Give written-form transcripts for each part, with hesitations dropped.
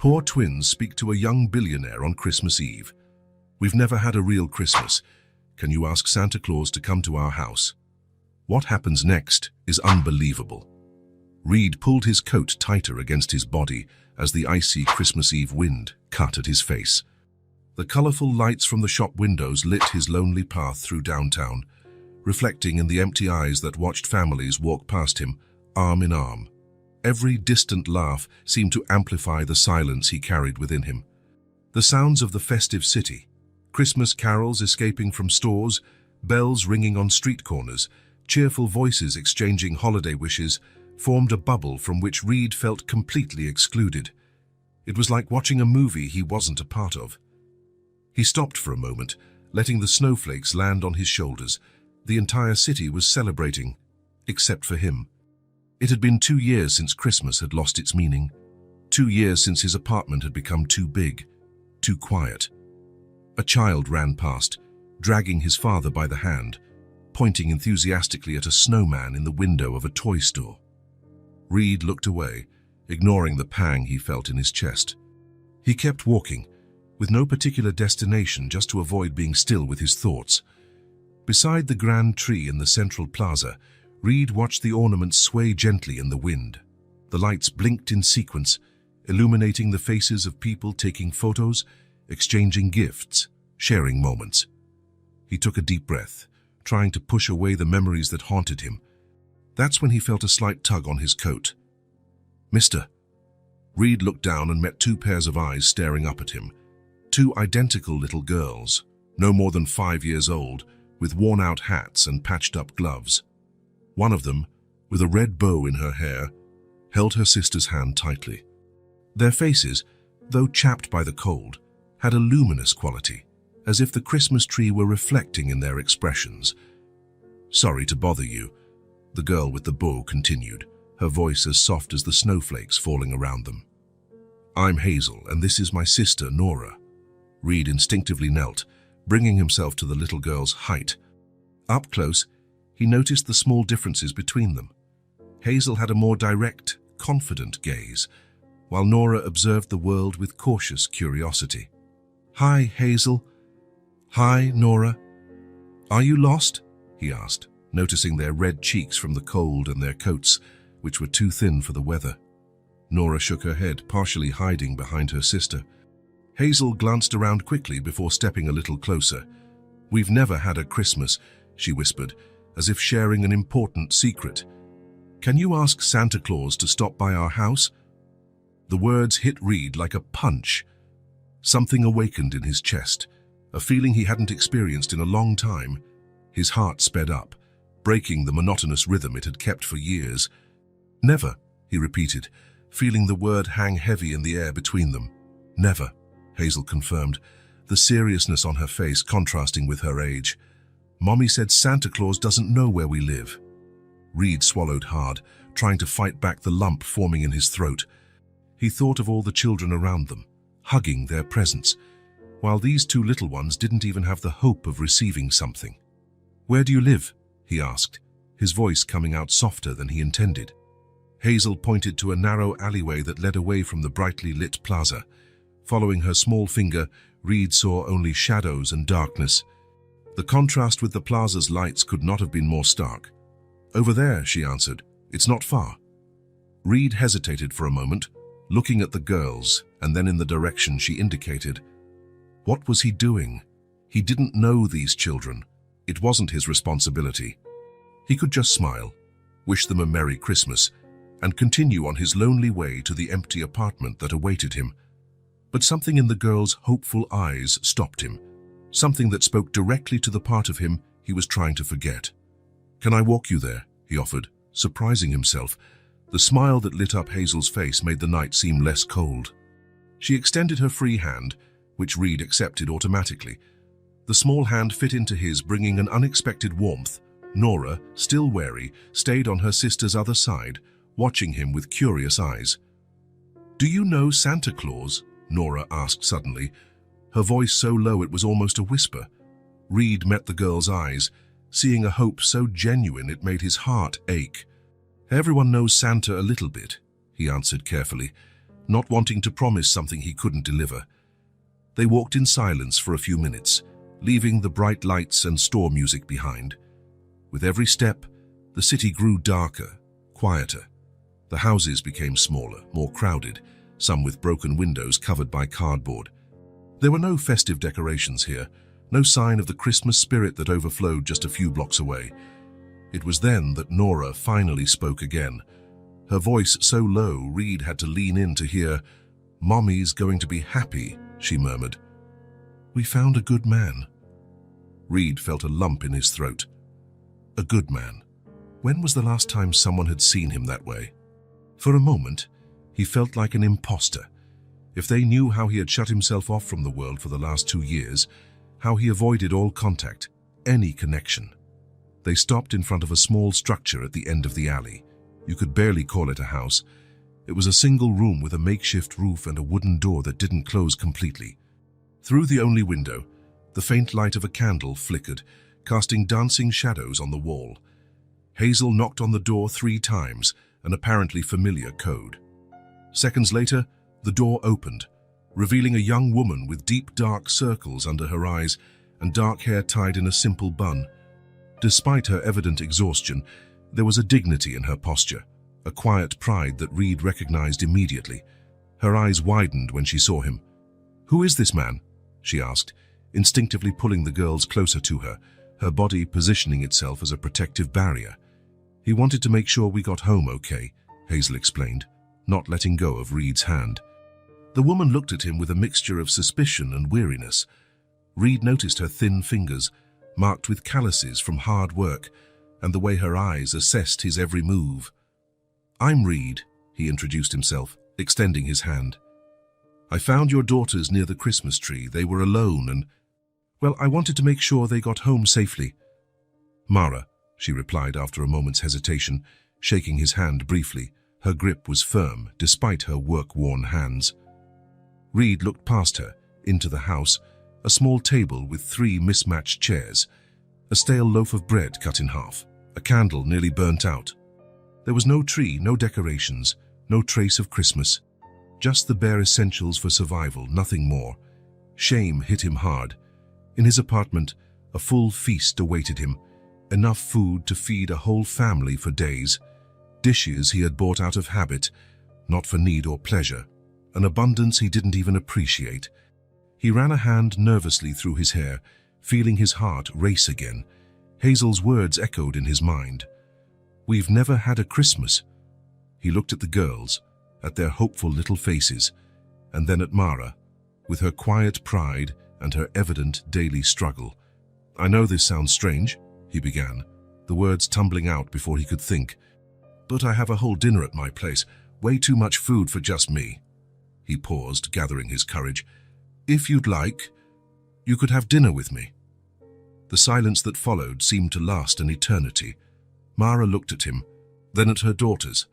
Poor twins speak to a young billionaire on Christmas Eve. We've never had a real Christmas. Can you ask Santa Claus to come to our house? What happens next is unbelievable. Reed pulled his coat tighter against his body as the icy Christmas Eve wind cut at his face. The colorful lights from the shop windows lit his lonely path through downtown, reflecting in the empty eyes that watched families walk past him, arm in arm. Every distant laugh seemed to amplify the silence he carried within him. The sounds of the festive city, Christmas carols escaping from stores, bells ringing on street corners, cheerful voices exchanging holiday wishes, formed a bubble from which Reed felt completely excluded. It was like watching a movie he wasn't a part of. He stopped for a moment, letting the snowflakes land on his shoulders. The entire city was celebrating, except for him. It had been 2 years since Christmas had lost its meaning. 2 years since his apartment had become too big, too quiet. A child ran past, dragging his father by the hand, pointing enthusiastically at a snowman in the window of a toy store. Reed looked away, ignoring the pang he felt in his chest. He kept walking, with no particular destination, just to avoid being still with his thoughts. Beside the grand tree in the central plaza, Reed watched the ornaments sway gently in the wind. The lights blinked in sequence, illuminating the faces of people taking photos, exchanging gifts, sharing moments. He took a deep breath, trying to push away the memories that haunted him. That's when he felt a slight tug on his coat. "Mister." Reed looked down and met 2 pairs of eyes staring up at him. 2 identical little girls, no more than 5 years old, with worn-out hats and patched-up gloves. One of them, with a red bow in her hair, held her sister's hand tightly. Their faces, though chapped by the cold, had a luminous quality, as if the Christmas tree were reflecting in their expressions. "Sorry to bother you," the girl with the bow continued, her voice as soft as the snowflakes falling around them. "I'm Hazel, and this is my sister, Nora." Reed instinctively knelt, bringing himself to the little girl's height. Up close, he noticed the small differences between them. Hazel had a more direct, confident gaze, while Nora observed the world with cautious curiosity. "Hi, Hazel." "Hi, Nora." "Are you lost?" he asked, noticing their red cheeks from the cold and their coats, which were too thin for the weather. Nora shook her head, partially hiding behind her sister. Hazel glanced around quickly before stepping a little closer. "We've never had a Christmas," she whispered, as if sharing an important secret. "Can you ask Santa Claus to stop by our house?" The words hit Reed like a punch. Something awakened in his chest, a feeling he hadn't experienced in a long time. His heart sped up, breaking the monotonous rhythm it had kept for years. "Never," he repeated, feeling the word hang heavy in the air between them. "Never," Hazel confirmed, the seriousness on her face contrasting with her age. "Mommy said Santa Claus doesn't know where we live." Reed swallowed hard, trying to fight back the lump forming in his throat. He thought of all the children around them, hugging their presents, while these 2 little ones didn't even have the hope of receiving something. "Where do you live?" he asked, his voice coming out softer than he intended. Hazel pointed to a narrow alleyway that led away from the brightly lit plaza. Following her small finger, Reed saw only shadows and darkness. The contrast with the plaza's lights could not have been more stark. "Over there," she answered. "It's not far." Reed hesitated for a moment, looking at the girls and then in the direction she indicated. What was he doing? He didn't know these children. It wasn't his responsibility. He could just smile, wish them a Merry Christmas, and continue on his lonely way to the empty apartment that awaited him. But something in the girl's hopeful eyes stopped him, something that spoke directly to the part of him he was trying to forget. "Can I walk you there?" he offered, surprising himself. The smile that lit up Hazel's face made the night seem less cold. She extended her free hand, which Reed accepted automatically. The small hand fit into his, bringing an unexpected warmth. Nora, still wary, stayed on her sister's other side, watching him with curious eyes. "Do you know Santa Claus?" Nora asked suddenly, her voice so low it was almost a whisper. Reed met the girl's eyes, seeing a hope so genuine it made his heart ache. "Everyone knows Santa a little bit," he answered carefully. not wanting to promise something he couldn't deliver. They walked in silence for a few minutes, leaving the bright lights and store music behind. With every step, the city grew darker, quieter. The houses became smaller, more crowded, some with broken windows covered by cardboard. There were no festive decorations here, no sign of the Christmas spirit that overflowed just a few blocks away. It was then that Nora finally spoke again. Her voice so low, Reed had to lean in to hear. "Mommy's going to be happy," she murmured. "We found a good man." Reed felt a lump in his throat. A good man. When was the last time someone had seen him that way? For a moment, he felt like an imposter. If they knew how he had shut himself off from the world for the last 2 years, how he avoided all contact, any connection. They stopped in front of a small structure at the end of the alley. You could barely call it a house. It was a single room with a makeshift roof and a wooden door that didn't close completely. Through the only window, the faint light of a candle flickered, casting dancing shadows on the wall. Hazel knocked on the door 3 times, an apparently familiar code. Seconds later, the door opened, revealing a young woman with deep dark circles under her eyes and dark hair tied in a simple bun. Despite her evident exhaustion, there was a dignity in her posture, a quiet pride that Reed recognized immediately. Her eyes widened when she saw him. "Who is this man?" she asked, instinctively pulling the girls closer to her, her body positioning itself as a protective barrier. "He wanted to make sure we got home okay," Hazel explained, not letting go of Reed's hand. The woman looked at him with a mixture of suspicion and weariness. Reed noticed her thin fingers, marked with calluses from hard work, and the way her eyes assessed his every move. "I'm Reed," he introduced himself, extending his hand. "I found your daughters near the Christmas tree. They were alone and, well, I wanted to make sure they got home safely." "Mara," she replied after a moment's hesitation, shaking his hand briefly. Her grip was firm, despite her work-worn hands. Reed looked past her, into the house, a small table with 3 mismatched chairs, a stale loaf of bread cut in half, a candle nearly burnt out. There was no tree, no decorations, no trace of Christmas. Just the bare essentials for survival, nothing more. Shame hit him hard. In his apartment, a full feast awaited him, enough food to feed a whole family for days. Dishes he had bought out of habit, not for need or pleasure. An abundance he didn't even appreciate. He ran a hand nervously through his hair, feeling his heart race again. Hazel's words echoed in his mind. "We've never had a Christmas." He looked at the girls, at their hopeful little faces, and then at Mara, with her quiet pride and her evident daily struggle. "I know this sounds strange," he began, the words tumbling out before he could think. "But I have a whole dinner at my place, way too much food for just me." He paused, gathering his courage. "If you'd like, you could have dinner with me." The silence that followed seemed to last an eternity. Mara looked at him, then at her daughters,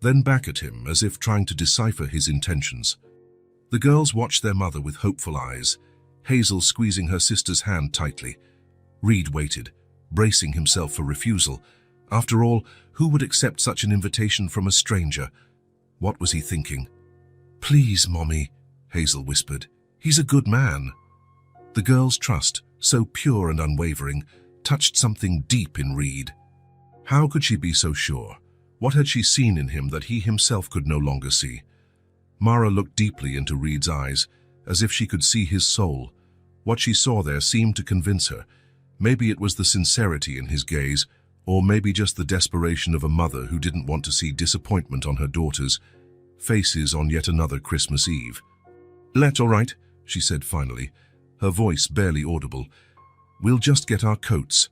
then back at him as if trying to decipher his intentions. The girls watched their mother with hopeful eyes, Hazel squeezing her sister's hand tightly. Reed waited, bracing himself for refusal. After all, who would accept such an invitation from a stranger? What was he thinking? "Please, Mommy," Hazel whispered. "He's a good man." The girl's trust, so pure and unwavering, touched something deep in Reed. How could she be so sure? What had she seen in him that he himself could no longer see? Mara looked deeply into Reed's eyes, as if she could see his soul. What she saw there seemed to convince her. Maybe it was the sincerity in his gaze, or maybe just the desperation of a mother who didn't want to see disappointment on her daughters' faces on yet another Christmas Eve. All right," she said finally, her voice barely audible. "We'll just get our coats."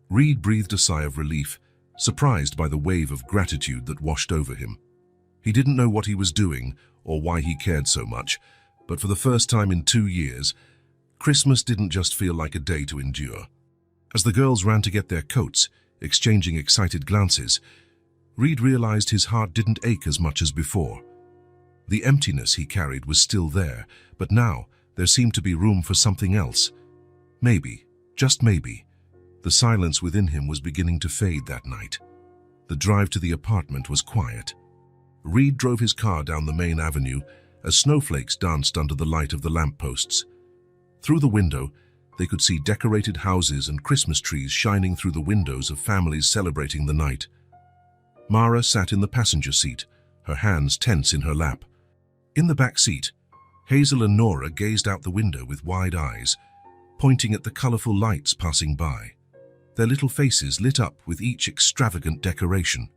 Reed breathed a sigh of relief, surprised by the wave of gratitude that washed over him. He didn't know what he was doing or why he cared so much, but for the first time in 2 years, Christmas didn't just feel like a day to endure. As the girls ran to get their coats, exchanging excited glances, Reed realized his heart didn't ache as much as before. The emptiness he carried was still there, but now there seemed to be room for something else. Maybe, just maybe, the silence within him was beginning to fade that night. The drive to the apartment was quiet. Reed drove his car down the main avenue as snowflakes danced under the light of the lampposts. Through the window, they could see decorated houses and Christmas trees shining through the windows of families celebrating the night. Mara sat in the passenger seat, her hands tense in her lap. In the back seat, Hazel and Nora gazed out the window with wide eyes, pointing at the colorful lights passing by. Their little faces lit up with each extravagant decoration.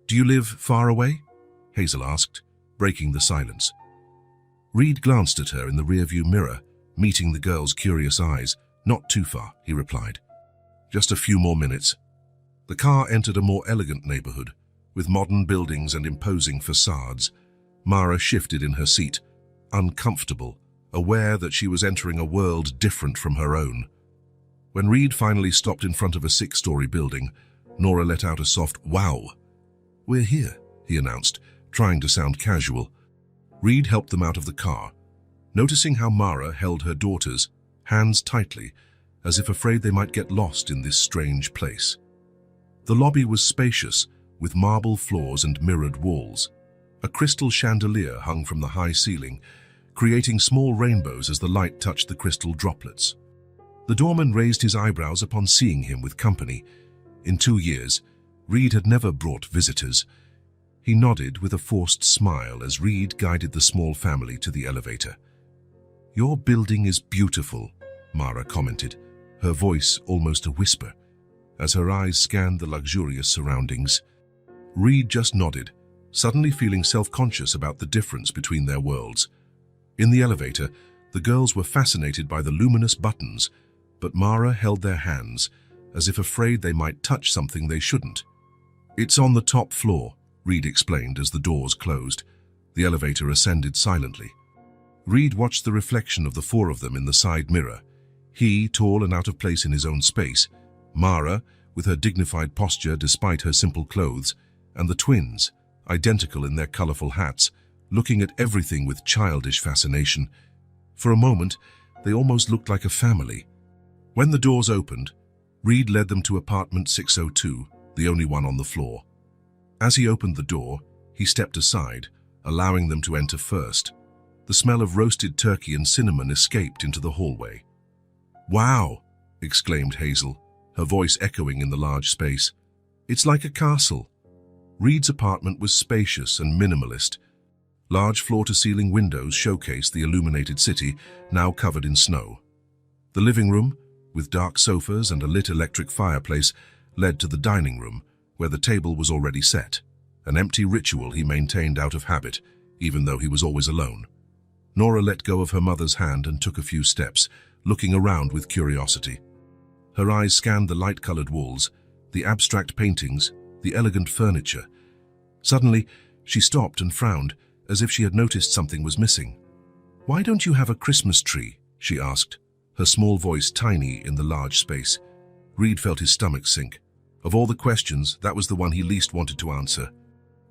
"Do you live far away?" Hazel asked, breaking the silence. Reed glanced at her in the rearview mirror, meeting the girl's curious eyes. "Not too far," he replied. "Just a few more minutes." The car entered a more elegant neighborhood, with modern buildings and imposing facades. Mara shifted in her seat, uncomfortable, aware that she was entering a world different from her own. When Reed finally stopped in front of a 6-story building, Nora let out a soft "wow." "We're here," he announced, trying to sound casual. Reed helped them out of the car, noticing how Mara held her daughters, hands tightly, as if afraid they might get lost in this strange place. The lobby was spacious, with marble floors and mirrored walls. A crystal chandelier hung from the high ceiling, creating small rainbows as the light touched the crystal droplets. The doorman raised his eyebrows upon seeing him with company. In 2 years, Reed had never brought visitors. He nodded with a forced smile as Reed guided the small family to the elevator. "Your building is beautiful," Mara commented, her voice almost a whisper, as her eyes scanned the luxurious surroundings. Reed just nodded, suddenly feeling self-conscious about the difference between their worlds. In the elevator, the girls were fascinated by the luminous buttons, but Mara held their hands, as if afraid they might touch something they shouldn't. "It's on the top floor," Reed explained as the doors closed. The elevator ascended silently. Reed watched the reflection of the 4 of them in the side mirror. He, tall and out of place in his own space, Mara, with her dignified posture despite her simple clothes, and the twins, identical in their colorful hats, looking at everything with childish fascination. For a moment, they almost looked like a family. When the doors opened, Reed led them to apartment 602, the only one on the floor. As he opened the door, he stepped aside, allowing them to enter first. The smell of roasted turkey and cinnamon escaped into the hallway. "Wow!" exclaimed Hazel, her voice echoing in the large space. "It's like a castle." Reed's apartment was spacious and minimalist. Large floor-to-ceiling windows showcased the illuminated city, now covered in snow. The living room, with dark sofas and a lit electric fireplace, led to the dining room, where the table was already set, an empty ritual he maintained out of habit, even though he was always alone. Nora let go of her mother's hand and took a few steps, looking around with curiosity. Her eyes scanned the light-colored walls, the abstract paintings, the elegant furniture. Suddenly, she stopped and frowned, as if she had noticed something was missing. "Why don't you have a Christmas tree?" she asked, her small voice tiny in the large space. Reed felt his stomach sink. Of all the questions, that was the one he least wanted to answer.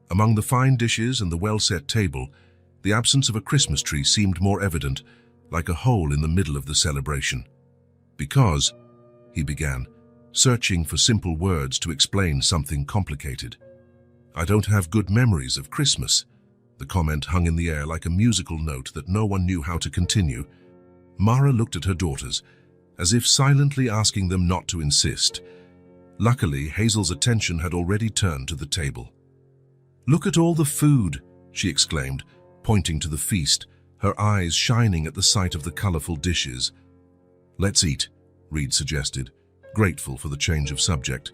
Among the fine dishes and the well-set table, the absence of a Christmas tree seemed more evident, like a hole in the middle of the celebration. "Because," he began, searching for simple words to explain something complicated. "I don't have good memories of Christmas." The comment hung in the air like a musical note that no one knew how to continue. Mara looked at her daughters, as if silently asking them not to insist. Luckily, Hazel's attention had already turned to the table. "Look at all the food," she exclaimed, pointing to the feast, her eyes shining at the sight of the colorful dishes. "Let's eat," Reed suggested, grateful for the change of subject.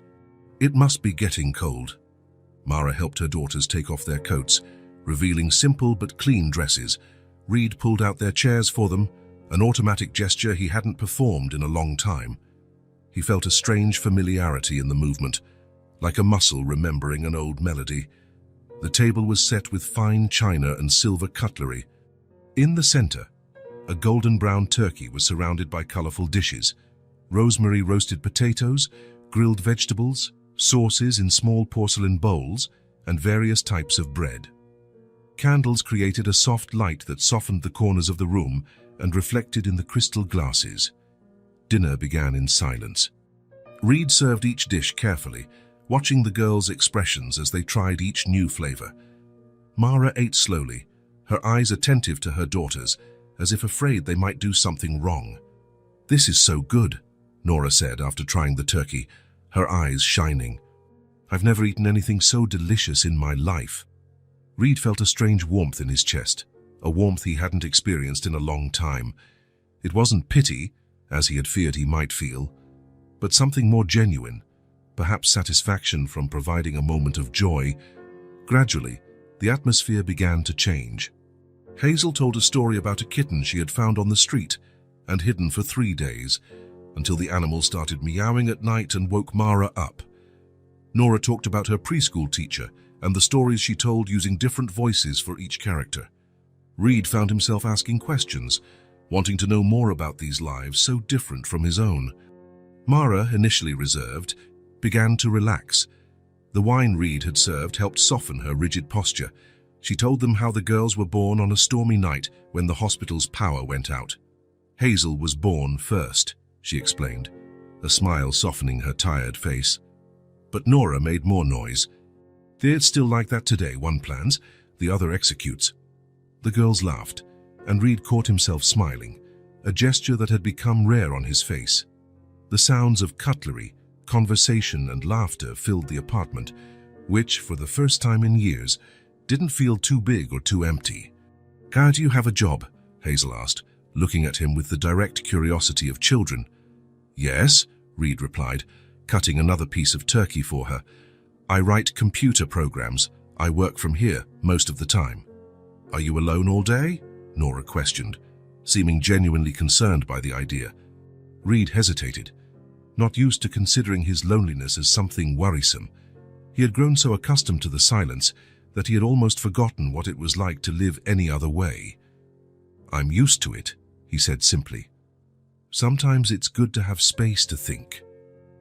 "It must be getting cold." Mara helped her daughters take off their coats, revealing simple but clean dresses. Reed pulled out their chairs for them, an automatic gesture he hadn't performed in a long time. He felt a strange familiarity in the movement, like a muscle remembering an old melody. The table was set with fine china and silver cutlery. In the center, a golden-brown turkey was surrounded by colorful dishes, rosemary roasted potatoes, grilled vegetables, sauces in small porcelain bowls, and various types of bread. Candles created a soft light that softened the corners of the room and reflected in the crystal glasses. Dinner began in silence. Reed served each dish carefully, watching the girls' expressions as they tried each new flavor. Mara ate slowly, her eyes attentive to her daughters, as if afraid they might do something wrong. "This is so good," Nora said after trying the turkey, her eyes shining. "I've never eaten anything so delicious in my life." Reed felt a strange warmth in his chest, a warmth he hadn't experienced in a long time. It wasn't pity, as he had feared he might feel, but something more genuine, perhaps satisfaction from providing a moment of joy. Gradually, the atmosphere began to change. Hazel told a story about a kitten she had found on the street and hidden for 3 days, until the animal started meowing at night and woke Mara up. Nora talked about her preschool teacher and the stories she told using different voices for each character. Reed found himself asking questions, wanting to know more about these lives so different from his own. Mara, initially reserved, began to relax. The wine Reed had served helped soften her rigid posture. She told them how the girls were born on a stormy night when the hospital's power went out. Hazel was born first, she explained, a smile softening her tired face. But Nora made more noise. "It's still like that today. One plans, the other executes." The girls laughed, and Reed caught himself smiling, a gesture that had become rare on his face. The sounds of cutlery, conversation and laughter filled the apartment, which, for the first time in years, didn't feel too big or too empty. "How do you have a job?" Hazel asked, looking at him with the direct curiosity of children. "Yes," Reed replied, cutting another piece of turkey for her. "I write computer programs. I work from here most of the time." "Are you alone all day?" Nora questioned, seeming genuinely concerned by the idea. Reed hesitated, not used to considering his loneliness as something worrisome. He had grown so accustomed to the silence that he had almost forgotten what it was like to live any other way. "I'm used to it," he said simply. "Sometimes it's good to have space to think."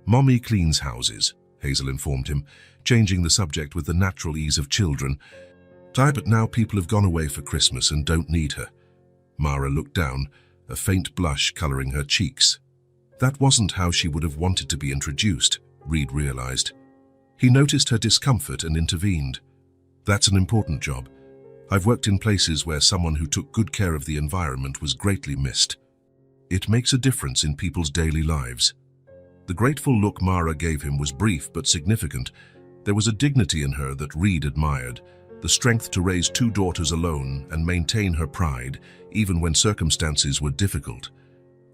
"Mommy cleans houses," Hazel informed him, changing the subject with the natural ease of children. "But now people have gone away for Christmas and don't need her." Mara looked down, a faint blush coloring her cheeks. That wasn't how she would have wanted to be introduced, Reed realized. He noticed her discomfort and intervened. "That's an important job. I've worked in places where someone who took good care of the environment was greatly missed. It makes a difference in people's daily lives." The grateful look Mara gave him was brief but significant. There was a dignity in her that Reed admired, the strength to raise 2 daughters alone and maintain her pride, even when circumstances were difficult.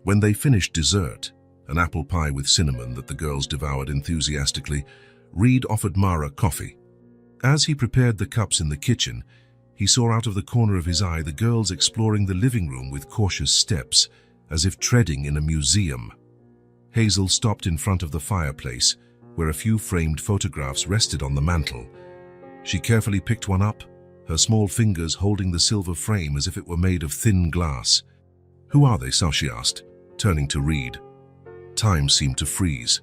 When they finished dessert, an apple pie with cinnamon that the girls devoured enthusiastically, Reed offered Mara coffee. As he prepared the cups in the kitchen, he saw out of the corner of his eye the girls exploring the living room with cautious steps, as if treading in a museum. Hazel stopped in front of the fireplace, where a few framed photographs rested on the mantel. She carefully picked one up, her small fingers holding the silver frame as if it were made of thin glass. "Who are they?" she asked, turning to Reed. Time seemed to freeze.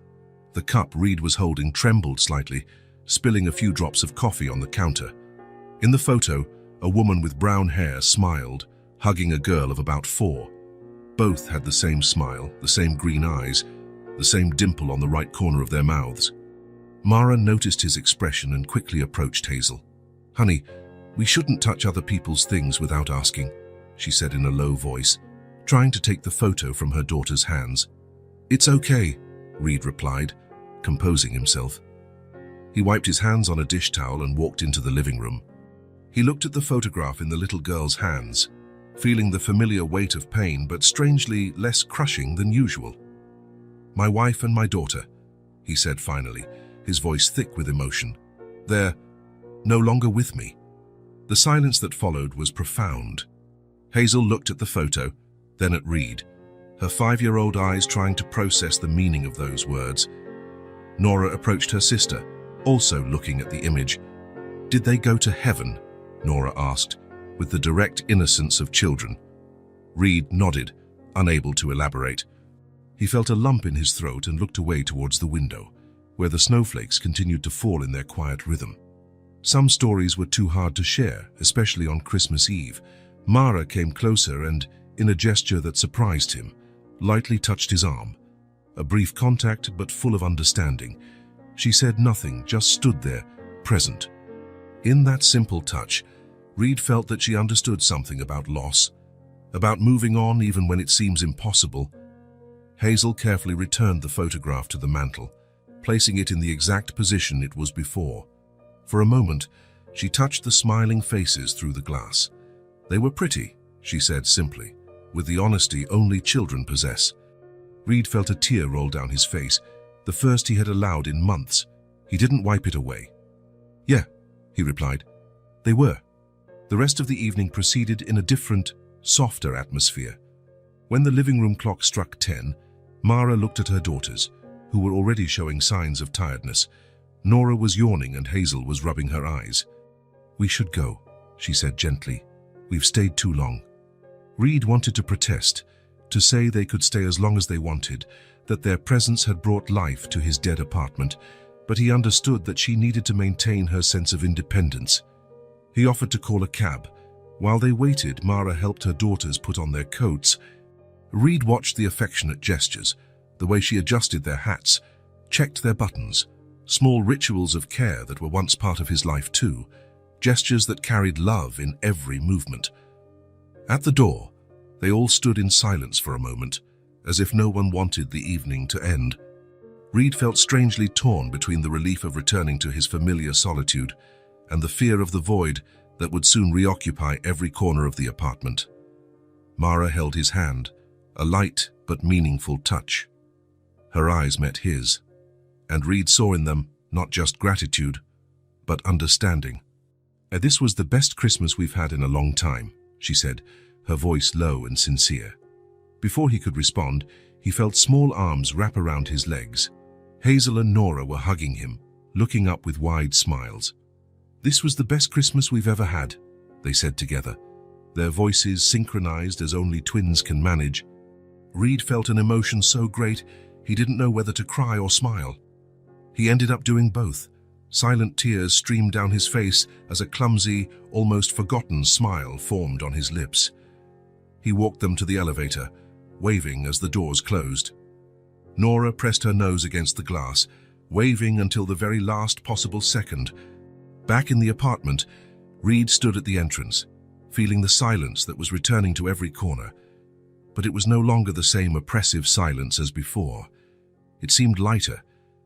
The cup Reed was holding trembled slightly, spilling a few drops of coffee on the counter. In the photo, a woman with brown hair smiled, hugging a girl of about 4. Both had the same smile, the same green eyes, the same dimple on the right corner of their mouths. Mara noticed his expression and quickly approached Hazel. "Honey, we shouldn't touch other people's things without asking," she said in a low voice, trying to take the photo from her daughter's hands. "It's okay," Reed replied, composing himself. He wiped his hands on a dish towel and walked into the living room. He looked at the photograph in the little girl's hands, feeling the familiar weight of pain, but strangely less crushing than usual. "My wife and my daughter," he said finally, his voice thick with emotion. "They're no longer with me." The silence that followed was profound. Hazel looked at the photo, then at Reed, her 5-year-old eyes trying to process the meaning of those words. Nora approached her sister, also looking at the image. "Did they go to heaven?" Nora asked, with the direct innocence of children. Reed nodded, unable to elaborate. He felt a lump in his throat and looked away towards the window, where the snowflakes continued to fall in their quiet rhythm. Some stories were too hard to share, especially on Christmas Eve. Mara came closer and, in a gesture that surprised him, lightly touched his arm. A brief contact, but full of understanding. She said nothing, just stood there, present. In that simple touch, Reed felt that she understood something about loss, about moving on even when it seems impossible. Hazel carefully returned the photograph to the mantel, placing it in the exact position it was before. For a moment, she touched the smiling faces through the glass. They were pretty, she said simply, with the honesty only children possess. Reed felt a tear roll down his face, the first he had allowed in months. He didn't wipe it away. "Yeah," he replied. "They were." The rest of the evening proceeded in a different, softer atmosphere. When the living room clock struck 10, Mara looked at her daughters, who were already showing signs of tiredness. Nora was yawning and Hazel was rubbing her eyes. "We should go," she said gently. "We've stayed too long." Reed wanted to protest, to say they could stay as long as they wanted, that their presence had brought life to his dead apartment, but he understood that she needed to maintain her sense of independence. He offered to call a cab. While they waited, Mara helped her daughters put on their coats. Reed watched the affectionate gestures, the way she adjusted their hats, checked their buttons, small rituals of care that were once part of his life too, gestures that carried love in every movement. At the door, they all stood in silence for a moment, as if no one wanted the evening to end. Reed felt strangely torn between the relief of returning to his familiar solitude and the fear of the void that would soon reoccupy every corner of the apartment. Mara held his hand, a light but meaningful touch. Her eyes met his, and Reed saw in them not just gratitude, but understanding. "This was the best Christmas we've had in a long time," she said, her voice low and sincere. Before he could respond, he felt small arms wrap around his legs. Hazel and Nora were hugging him, looking up with wide smiles. "This was the best Christmas we've ever had," they said together, their voices synchronized as only twins can manage. Reed felt an emotion so great he didn't know whether to cry or smile. He ended up doing both. Silent tears streamed down his face as a clumsy, almost forgotten smile formed on his lips. He walked them to the elevator, waving as the doors closed. Nora pressed her nose against the glass, waving until the very last possible second. Back in the apartment, Reed stood at the entrance, feeling the silence that was returning to every corner. But it was no longer the same oppressive silence as before. It seemed lighter,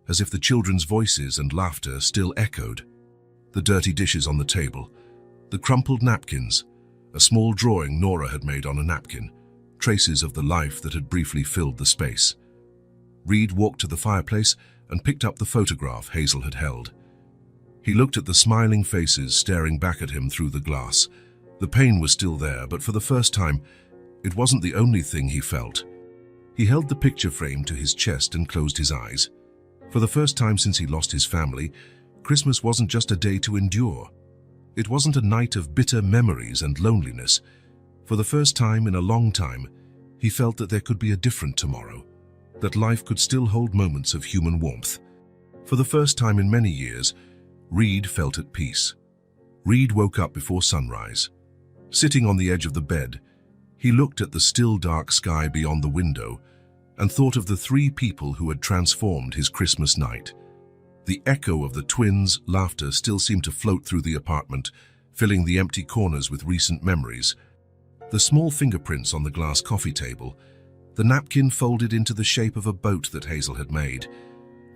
as if the children's voices and laughter still echoed. The dirty dishes on the table, the crumpled napkins, a small drawing Nora had made on a napkin, traces of the life that had briefly filled the space. Reed walked to the fireplace and picked up the photograph Hazel had held. He looked at the smiling faces staring back at him through the glass. The pain was still there, but for the first time, it wasn't the only thing he felt. He held the picture frame to his chest and closed his eyes. For the first time since he lost his family, Christmas wasn't just a day to endure. It wasn't a night of bitter memories and loneliness. For the first time in a long time, he felt that there could be a different tomorrow, that life could still hold moments of human warmth. For the first time in many years, Reed felt at peace. Reed woke up before sunrise. Sitting on the edge of the bed, he looked at the still dark sky beyond the window and thought of the three people who had transformed his Christmas night. The echo of the twins' laughter still seemed to float through the apartment, filling the empty corners with recent memories. The small fingerprints on the glass coffee table, the napkin folded into the shape of a boat that Hazel had made,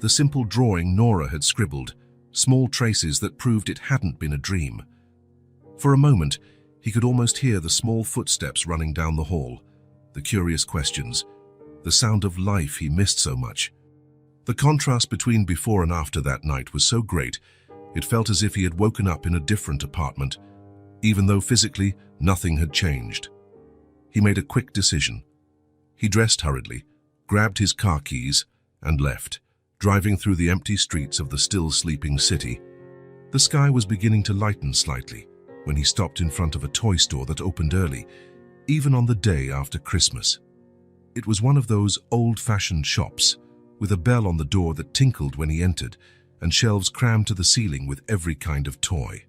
the simple drawing Nora had scribbled, small traces that proved it hadn't been a dream. For a moment, he could almost hear the small footsteps running down the hall, the curious questions, the sound of life he missed so much. The contrast between before and after that night was so great, it felt as if he had woken up in a different apartment, even though physically nothing had changed. He made a quick decision. He dressed hurriedly, grabbed his car keys, and left, driving through the empty streets of the still sleeping city. The sky was beginning to lighten slightly when he stopped in front of a toy store that opened early, even on the day after Christmas. It was one of those old-fashioned shops, with a bell on the door that tinkled when he entered, and shelves crammed to the ceiling with every kind of toy.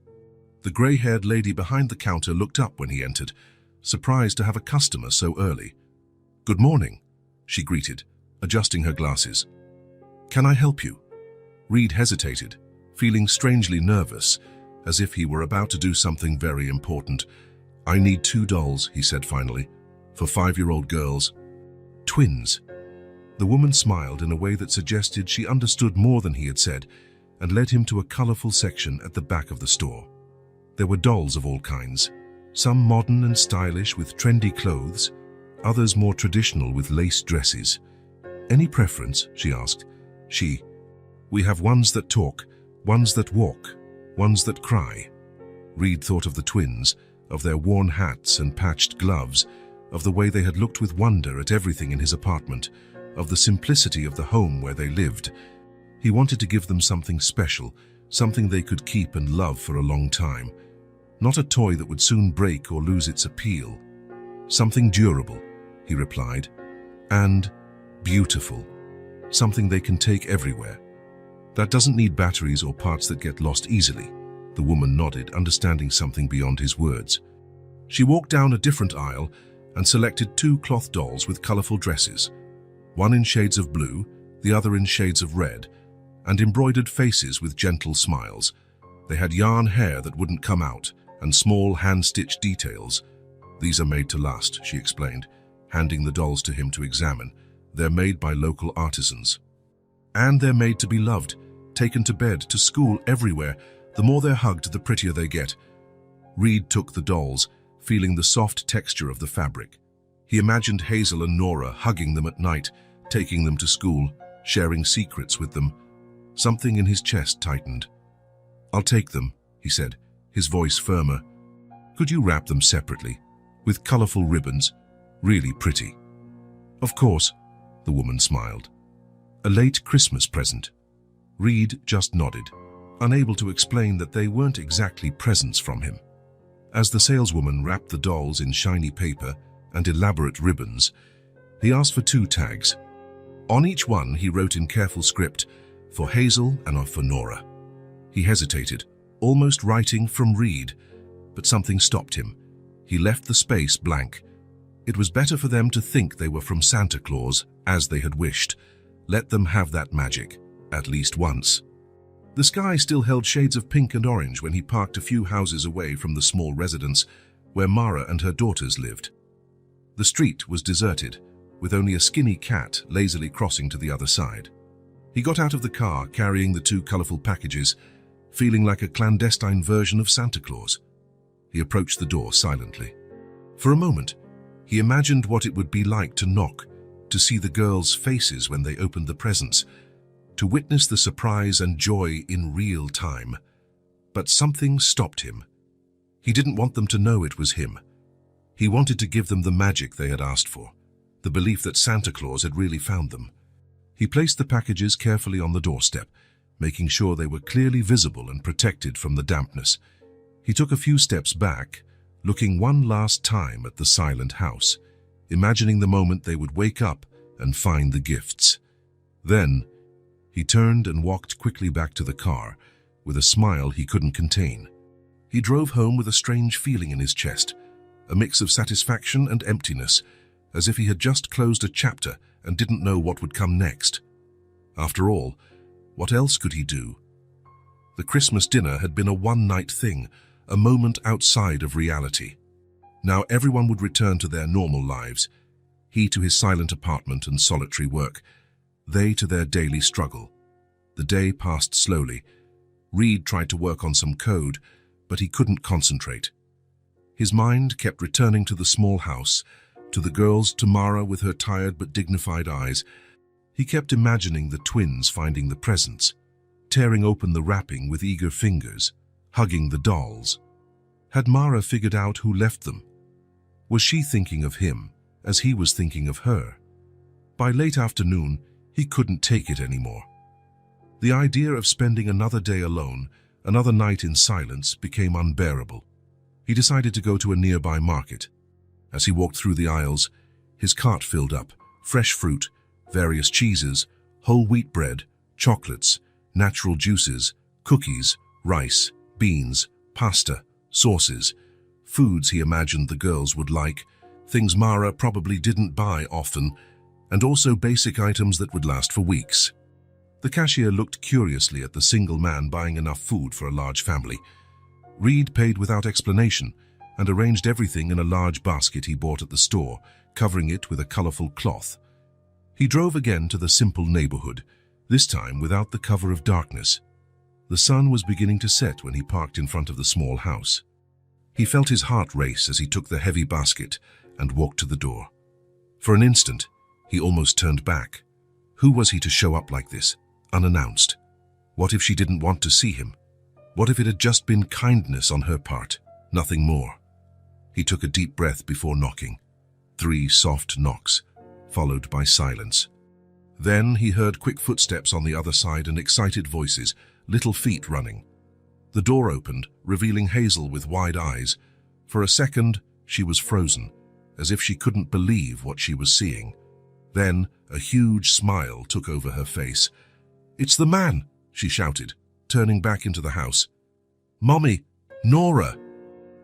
The grey-haired lady behind the counter looked up when he entered, surprised to have a customer so early. "Good morning," she greeted, adjusting her glasses. "Can I help you?" Reed hesitated, feeling strangely nervous, as if he were about to do something very important. "I need 2 dolls," he said finally, "for 5-year-old girls. Twins." The woman smiled in a way that suggested she understood more than he had said and led him to a colorful section at the back of the store. There were dolls of all kinds, some modern and stylish with trendy clothes, others more traditional with lace dresses. "Any preference?" she asked. "We have ones that talk, ones that walk, ones that cry." Reed thought of the twins, of their worn hats and patched gloves, of the way they had looked with wonder at everything in his apartment, of the simplicity of the home where they lived. He wanted to give them something special, something they could keep and love for a long time. Not a toy that would soon break or lose its appeal. "Something durable," he replied, "and beautiful. Something they can take everywhere. That doesn't need batteries or parts that get lost easily." The woman nodded, understanding something beyond his words. She walked down a different aisle and selected 2 cloth dolls with colorful dresses, one in shades of blue, the other in shades of red, and embroidered faces with gentle smiles. They had yarn hair that wouldn't come out and small hand-stitched details. "These are made to last," she explained, handing the dolls to him to examine. "They're made by local artisans. And they're made to be loved, taken to bed, to school, everywhere. The more they're hugged, the prettier they get." Reed took the dolls, feeling the soft texture of the fabric. He imagined Hazel and Nora hugging them at night, taking them to school, sharing secrets with them. Something in his chest tightened. "I'll take them," he said, his voice firmer. "Could you wrap them separately, with colorful ribbons? Really pretty." "Of course," the woman smiled. "A late Christmas present." Reed just nodded, unable to explain that they weren't exactly presents from him. As the saleswoman wrapped the dolls in shiny paper and elaborate ribbons, he asked for 2 tags. On each one, he wrote in careful script, "For Hazel and for Nora." He hesitated, almost writing "from Reed," but something stopped him. He left the space blank. It was better for them to think they were from Santa Claus, as they had wished. Let them have that magic, at least once. The sky still held shades of pink and orange when he parked a few houses away from the small residence where Mara and her daughters lived. The street was deserted, with only a skinny cat lazily crossing to the other side. He got out of the car carrying the 2 colorful packages, feeling like a clandestine version of Santa Claus. He approached the door silently. For a moment, he imagined what it would be like to knock, to see the girls' faces when they opened the presents, to witness the surprise and joy in real time. But something stopped him. He didn't want them to know it was him. He wanted to give them the magic they had asked for, the belief that Santa Claus had really found them. He placed the packages carefully on the doorstep, making sure they were clearly visible and protected from the dampness. He took a few steps back, looking one last time at the silent house, imagining the moment they would wake up and find the gifts. Then, he turned and walked quickly back to the car, with a smile he couldn't contain. He drove home with a strange feeling in his chest, a mix of satisfaction and emptiness, as if he had just closed a chapter and didn't know what would come next. After all, what else could he do? The Christmas dinner had been a one-night thing, a moment outside of reality. Now everyone would return to their normal lives, he to his silent apartment and solitary work, they to their daily struggle. The day passed slowly. Reed tried to work on some code, but he couldn't concentrate. His mind kept returning to the small house, to the girls, to Mara with her tired but dignified eyes. He kept imagining the twins finding the presents, tearing open the wrapping with eager fingers, hugging the dolls. Had Mara figured out who left them? Was she thinking of him as he was thinking of her? By late afternoon, he couldn't take it anymore. The idea of spending another day alone, another night in silence, became unbearable. He decided to go to a nearby market. As he walked through the aisles, his cart filled up, fresh fruit, various cheeses, whole wheat bread, chocolates, natural juices, cookies, rice, beans, pasta, sauces, foods he imagined the girls would like, things Mara probably didn't buy often, and also basic items that would last for weeks. The cashier looked curiously at the single man buying enough food for a large family. Reed paid without explanation and arranged everything in a large basket he bought at the store, covering it with a colorful cloth. He drove again to the simple neighborhood, this time without the cover of darkness. The sun was beginning to set when he parked in front of the small house. He felt his heart race as he took the heavy basket and walked to the door. For an instant, he almost turned back. Who was he to show up like this, unannounced? What if she didn't want to see him? What if it had just been kindness on her part, nothing more? He took a deep breath before knocking. 3 soft knocks, followed by silence. Then he heard quick footsteps on the other side and excited voices, little feet running. The door opened, revealing Hazel with wide eyes. For a second, she was frozen, as if she couldn't believe what she was seeing. Then, a huge smile took over her face. "It's the man!" she shouted, turning back into the house. "Mommy! Nora!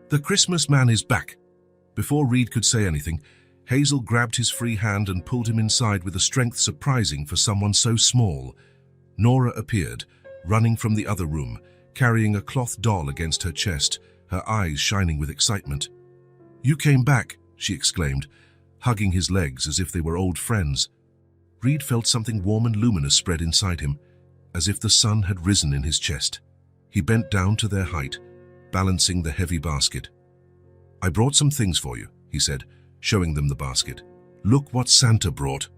The Christmas man is back!" Before Reed could say anything, Hazel grabbed his free hand and pulled him inside with a strength surprising for someone so small. Nora appeared, running from the other room, carrying a cloth doll against her chest, her eyes shining with excitement. "You came back," she exclaimed, hugging his legs as if they were old friends. Reed felt something warm and luminous spread inside him, as if the sun had risen in his chest. He bent down to their height, balancing the heavy basket. "I brought some things for you," he said, showing them the basket. "Look what Santa brought."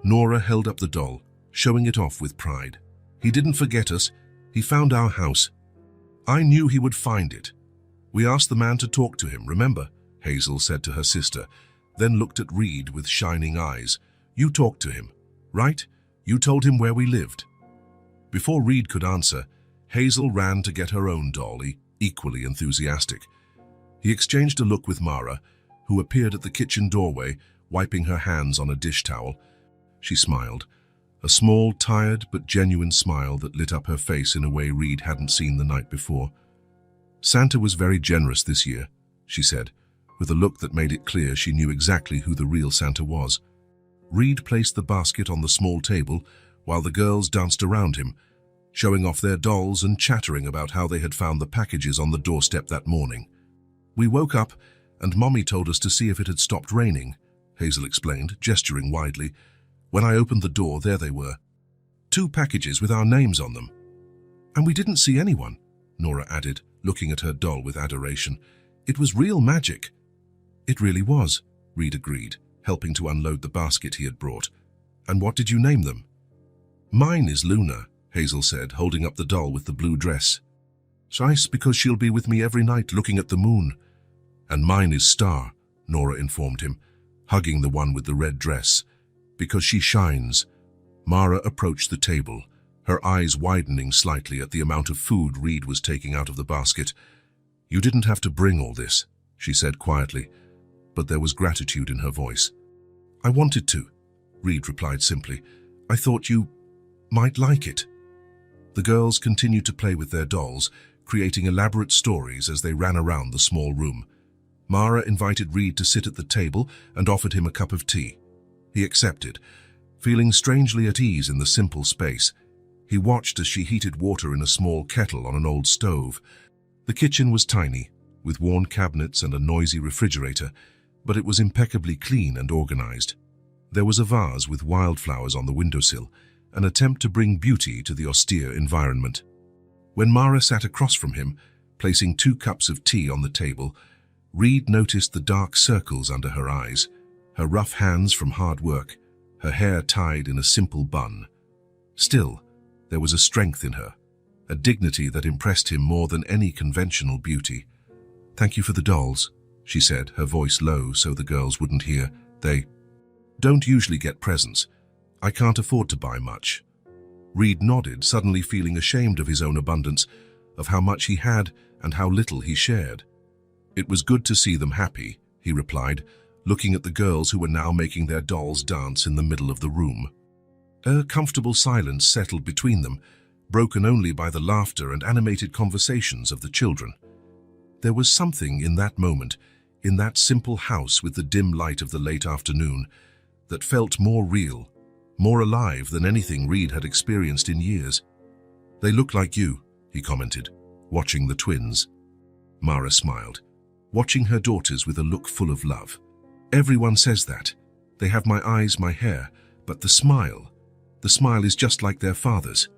Nora held up the doll, showing it off with pride. "He didn't forget us. He found our house. I knew he would find it. We asked the man to talk to him, remember?" Hazel said to her sister, then looked at Reed with shining eyes. "You talked to him, right? You told him where we lived." Before Reed could answer, Hazel ran to get her own dolly, equally enthusiastic. He exchanged a look with Mara, who appeared at the kitchen doorway, wiping her hands on a dish towel. She smiled, a small, tired but genuine smile that lit up her face in a way Reed hadn't seen the night before. "Santa was very generous this year," she said, with a look that made it clear she knew exactly who the real Santa was. Reed placed the basket on the small table while the girls danced around him, showing off their dolls and chattering about how they had found the packages on the doorstep that morning. "We woke up and Mommy told us to see if it had stopped raining," Hazel explained, gesturing widely. "When I opened the door, there they were. 2 packages with our names on them." "And we didn't see anyone," Nora added, looking at her doll with adoration. "It was real magic." "It really was," Reed agreed, helping to unload the basket he had brought. "And what did you name them?" "Mine is Luna," Hazel said, holding up the doll with the blue dress. "Nice, because she'll be with me every night looking at the moon." "And mine is Star," Nora informed him, hugging the one with the red dress. "Because she shines." Mara approached the table, her eyes widening slightly at the amount of food Reed was taking out of the basket. "You didn't have to bring all this," she said quietly, but there was gratitude in her voice. "I wanted to," Reed replied simply. "I thought you might like it." The girls continued to play with their dolls, creating elaborate stories as they ran around the small room. Mara invited Reed to sit at the table and offered him a cup of tea. He accepted, feeling strangely at ease in the simple space. He watched as she heated water in a small kettle on an old stove. The kitchen was tiny, with worn cabinets and a noisy refrigerator, but it was impeccably clean and organized. There was a vase with wildflowers on the windowsill, an attempt to bring beauty to the austere environment. When Mara sat across from him, placing 2 cups of tea on the table, Reed noticed the dark circles under her eyes, her rough hands from hard work, her hair tied in a simple bun. Still, there was a strength in her, a dignity that impressed him more than any conventional beauty. "Thank you for the dolls," she said, her voice low so the girls wouldn't hear. "They don't usually get presents. I can't afford to buy much." Reed nodded, suddenly feeling ashamed of his own abundance, of how much he had and how little he shared. "It was good to see them happy," he replied, looking at the girls who were now making their dolls dance in the middle of the room. A comfortable silence settled between them, broken only by the laughter and animated conversations of the children. There was something in that moment, in that simple house with the dim light of the late afternoon, that felt more real, more alive than anything Reed had experienced in years. "They look like you," he commented, watching the twins. Mara smiled, watching her daughters with a look full of love. Everyone says that. They have my eyes, my hair, but the smile is just like their father's.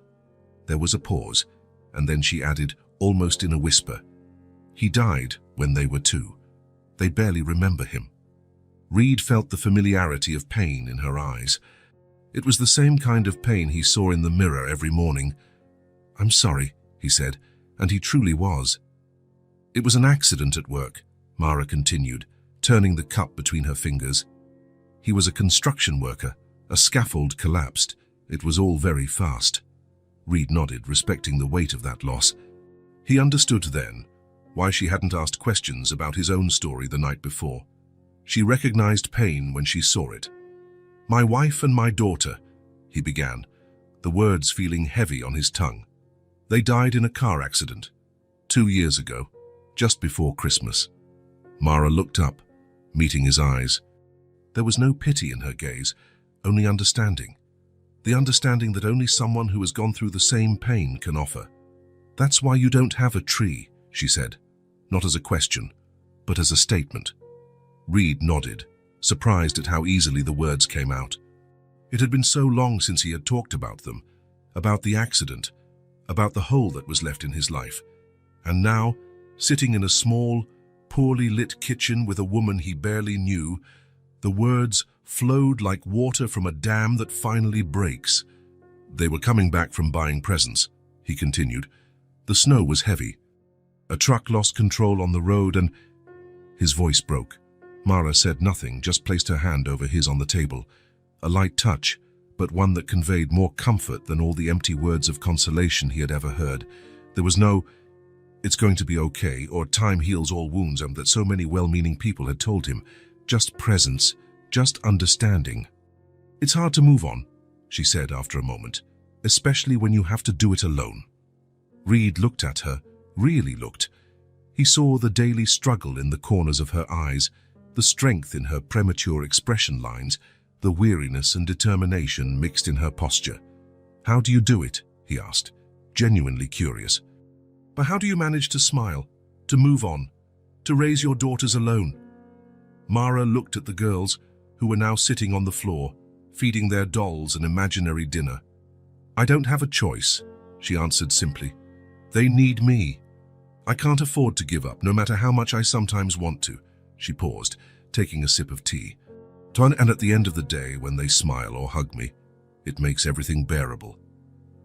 There was a pause, and then she added, almost in a whisper, he died when they were 2. They barely remember him. Reed felt the familiarity of pain in her eyes. It was the same kind of pain he saw in the mirror every morning. I'm sorry, he said, and he truly was. It was an accident at work, Mara continued, turning the cup between her fingers. He was a construction worker. A scaffold collapsed. It was all very fast. Reed nodded, respecting the weight of that loss. He understood then why she hadn't asked questions about his own story the night before. She recognized pain when she saw it. My wife and my daughter, he began, the words feeling heavy on his tongue. They died in a car accident 2 years ago, just before Christmas. Mara looked up, meeting his eyes. There was no pity in her gaze, only understanding. The understanding that only someone who has gone through the same pain can offer. That's why you don't have a tree, she said, not as a question, but as a statement. Reed nodded, surprised at how easily the words came out. It had been so long since he had talked about them, about the accident, about the hole that was left in his life. And now, sitting in a small, poorly lit kitchen with a woman he barely knew, the words flowed like water from a dam that finally breaks. They were coming back from buying presents, he continued. The snow was heavy. A truck lost control on the road and... His voice broke. Mara said nothing, just placed her hand over his on the table. A light touch, but one that conveyed more comfort than all the empty words of consolation he had ever heard. There was no, it's going to be okay, or time heals all wounds, that so many well-meaning people had told him. Just presence, just understanding. It's hard to move on, she said after a moment, especially when you have to do it alone. Reed looked at her, really looked. He saw the daily struggle in the corners of her eyes, the strength in her premature expression lines, the weariness and determination mixed in her posture. How do you do it? He asked, genuinely curious. But how do you manage to smile, to move on, to raise your daughters alone? Mara looked at the girls, who were now sitting on the floor, feeding their dolls an imaginary dinner. I don't have a choice, she answered simply. They need me. I can't afford to give up, no matter how much I sometimes want to. She paused, taking a sip of tea. And at the end of the day, when they smile or hug me, it makes everything bearable.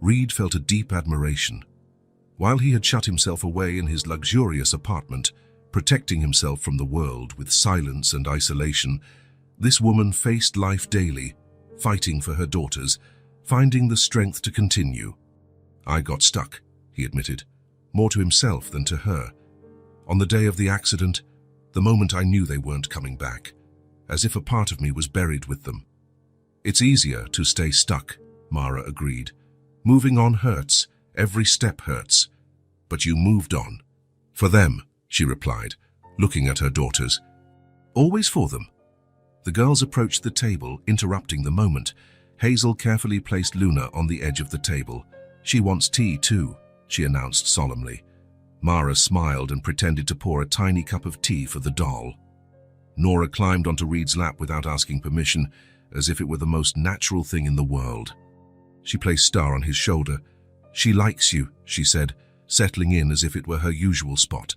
Reed felt a deep admiration. While he had shut himself away in his luxurious apartment, protecting himself from the world with silence and isolation, this woman faced life daily, fighting for her daughters, finding the strength to continue. I got stuck, he admitted, more to himself than to her. On the day of the accident, the moment I knew they weren't coming back, as if a part of me was buried with them. It's easier to stay stuck, Mara agreed. Moving on hurts, every step hurts. But you moved on. For them, she replied, looking at her daughters. Always for them. The girls approached the table, interrupting the moment. Hazel carefully placed Luna on the edge of the table. She wants tea too, she announced solemnly. Mara smiled and pretended to pour a tiny cup of tea for the doll. Nora climbed onto Reed's lap without asking permission, as if it were the most natural thing in the world. She placed Star on his shoulder. She likes you, she said, settling in as if it were her usual spot.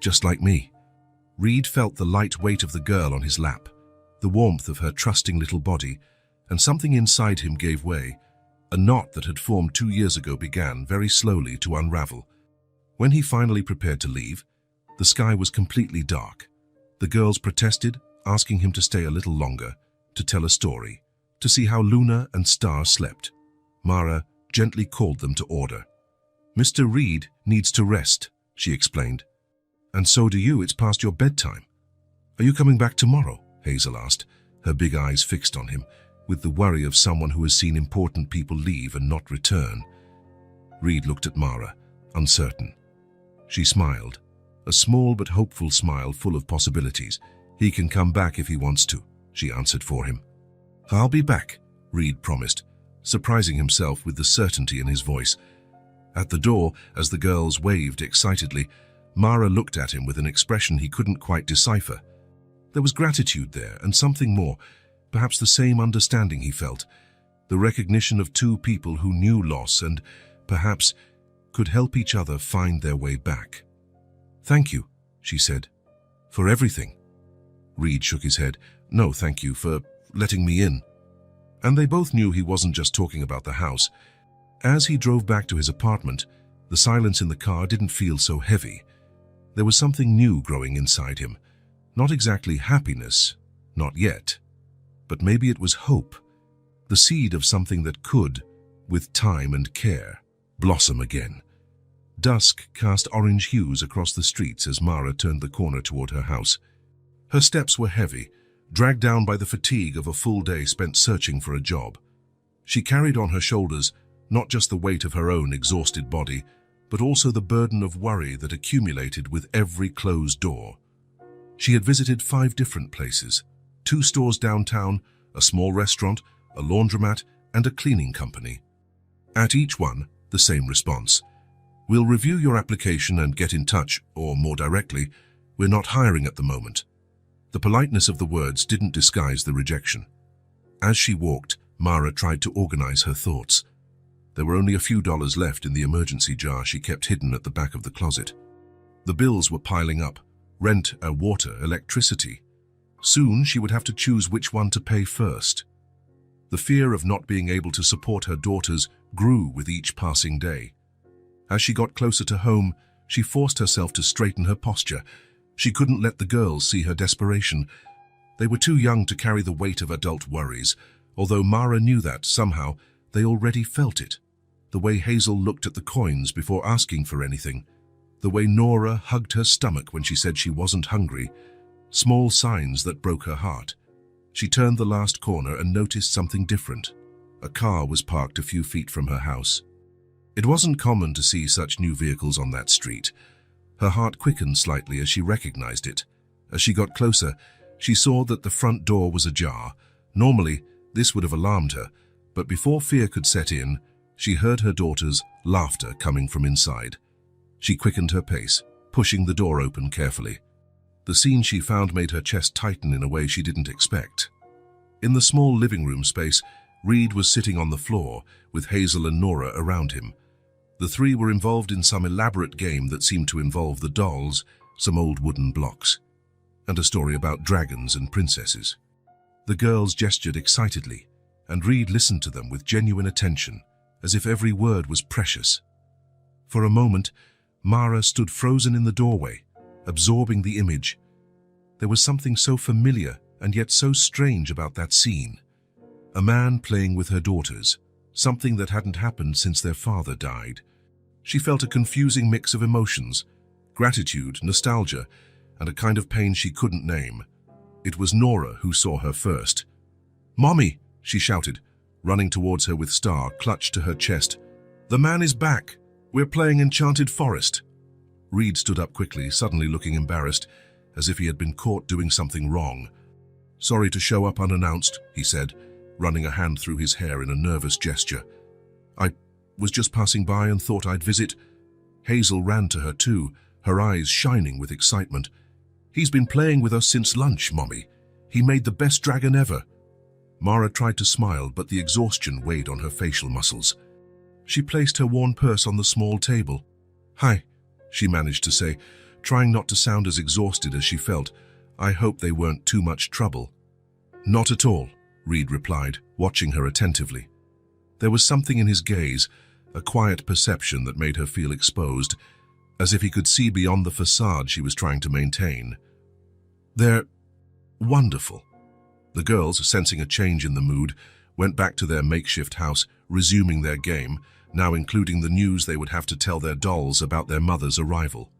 Just like me. Reed felt the light weight of the girl on his lap, the warmth of her trusting little body, and something inside him gave way. A knot that had formed 2 years ago began very slowly to unravel. When he finally prepared to leave, the sky was completely dark. The girls protested, asking him to stay a little longer, to tell a story, to see how Luna and Star slept. Mara gently called them to order. Mr. Reed needs to rest, she explained. And so do you, it's past your bedtime. Are you coming back tomorrow? Hazel asked, her big eyes fixed on him, with the worry of someone who has seen important people leave and not return. Reed looked at Mara, uncertain. She smiled, a small but hopeful smile full of possibilities. He can come back if he wants to, she answered for him. I'll be back, Reed promised, surprising himself with the certainty in his voice. At the door, as the girls waved excitedly, Mara looked at him with an expression he couldn't quite decipher. There was gratitude there, and something more, perhaps the same understanding he felt, the recognition of two people who knew loss and, perhaps, could help each other find their way back. "Thank you," she said. "For everything." Reed shook his head. "No, thank you for letting me in." And they both knew he wasn't just talking about the house. As he drove back to his apartment, the silence in the car didn't feel so heavy. There was something new growing inside him. Not exactly happiness, not yet. But maybe it was hope, the seed of something that could, with time and care, blossom again. Dusk cast orange hues across the streets as Mara turned the corner toward her house. Her steps were heavy, dragged down by the fatigue of a full day spent searching for a job. She carried on her shoulders not just the weight of her own exhausted body, but also the burden of worry that accumulated with every closed door. She had visited 5 different places, 2 stores downtown, a small restaurant, a laundromat, and a cleaning company. At each one, the same response: "We'll review your application and get in touch," or more directly, "We're not hiring at the moment." The politeness of the words didn't disguise the rejection. As she walked, Mara tried to organize her thoughts. There were only a few dollars left in the emergency jar she kept hidden at the back of the closet. The bills were piling up: rent, water, electricity. Soon she would have to choose which one to pay first. The fear of not being able to support her daughters grew with each passing day. As she got closer to home, she forced herself to straighten her posture. She couldn't let the girls see her desperation. They were too young to carry the weight of adult worries, although Mara knew that, somehow, they already felt it. The way Hazel looked at the coins before asking for anything. The way Nora hugged her stomach when she said she wasn't hungry. Small signs that broke her heart. She turned the last corner and noticed something different. A car was parked a few feet from her house. It wasn't common to see such new vehicles on that street. Her heart quickened slightly as she recognized it. As she got closer, she saw that the front door was ajar. Normally, this would have alarmed her, but before fear could set in, she heard her daughter's laughter coming from inside. She quickened her pace, pushing the door open carefully. The scene she found made her chest tighten in a way she didn't expect. In the small living room space, Reed was sitting on the floor, with Hazel and Nora around him. The 3 were involved in some elaborate game that seemed to involve the dolls, some old wooden blocks, and a story about dragons and princesses. The girls gestured excitedly, and Reed listened to them with genuine attention, as if every word was precious. For a moment, Mara stood frozen in the doorway, absorbing the image. There was something so familiar and yet so strange about that scene. A man playing with her daughters, something that hadn't happened since their father died. She felt a confusing mix of emotions: gratitude, nostalgia, and a kind of pain she couldn't name. It was Nora who saw her first. "Mommy!" she shouted, running towards her with Star clutched to her chest. "The man is back! We're playing Enchanted Forest!" Reed stood up quickly, suddenly looking embarrassed, as if he had been caught doing something wrong. "Sorry to show up unannounced," he said, running a hand through his hair in a nervous gesture. "I was just passing by and thought I'd visit." Hazel ran to her too, her eyes shining with excitement. "He's been playing with us since lunch, Mommy. He made the best dragon ever." Mara tried to smile, but the exhaustion weighed on her facial muscles. She placed her worn purse on the small table. "Hi," she managed to say, trying not to sound as exhausted as she felt. "I hope they weren't too much trouble." "Not at all," Reed replied, watching her attentively. There was something in his gaze, a quiet perception that made her feel exposed, as if he could see beyond the facade she was trying to maintain. "They're wonderful." The girls, sensing a change in the mood, went back to their makeshift house, resuming their game, now including the news they would have to tell their dolls about their mother's arrival.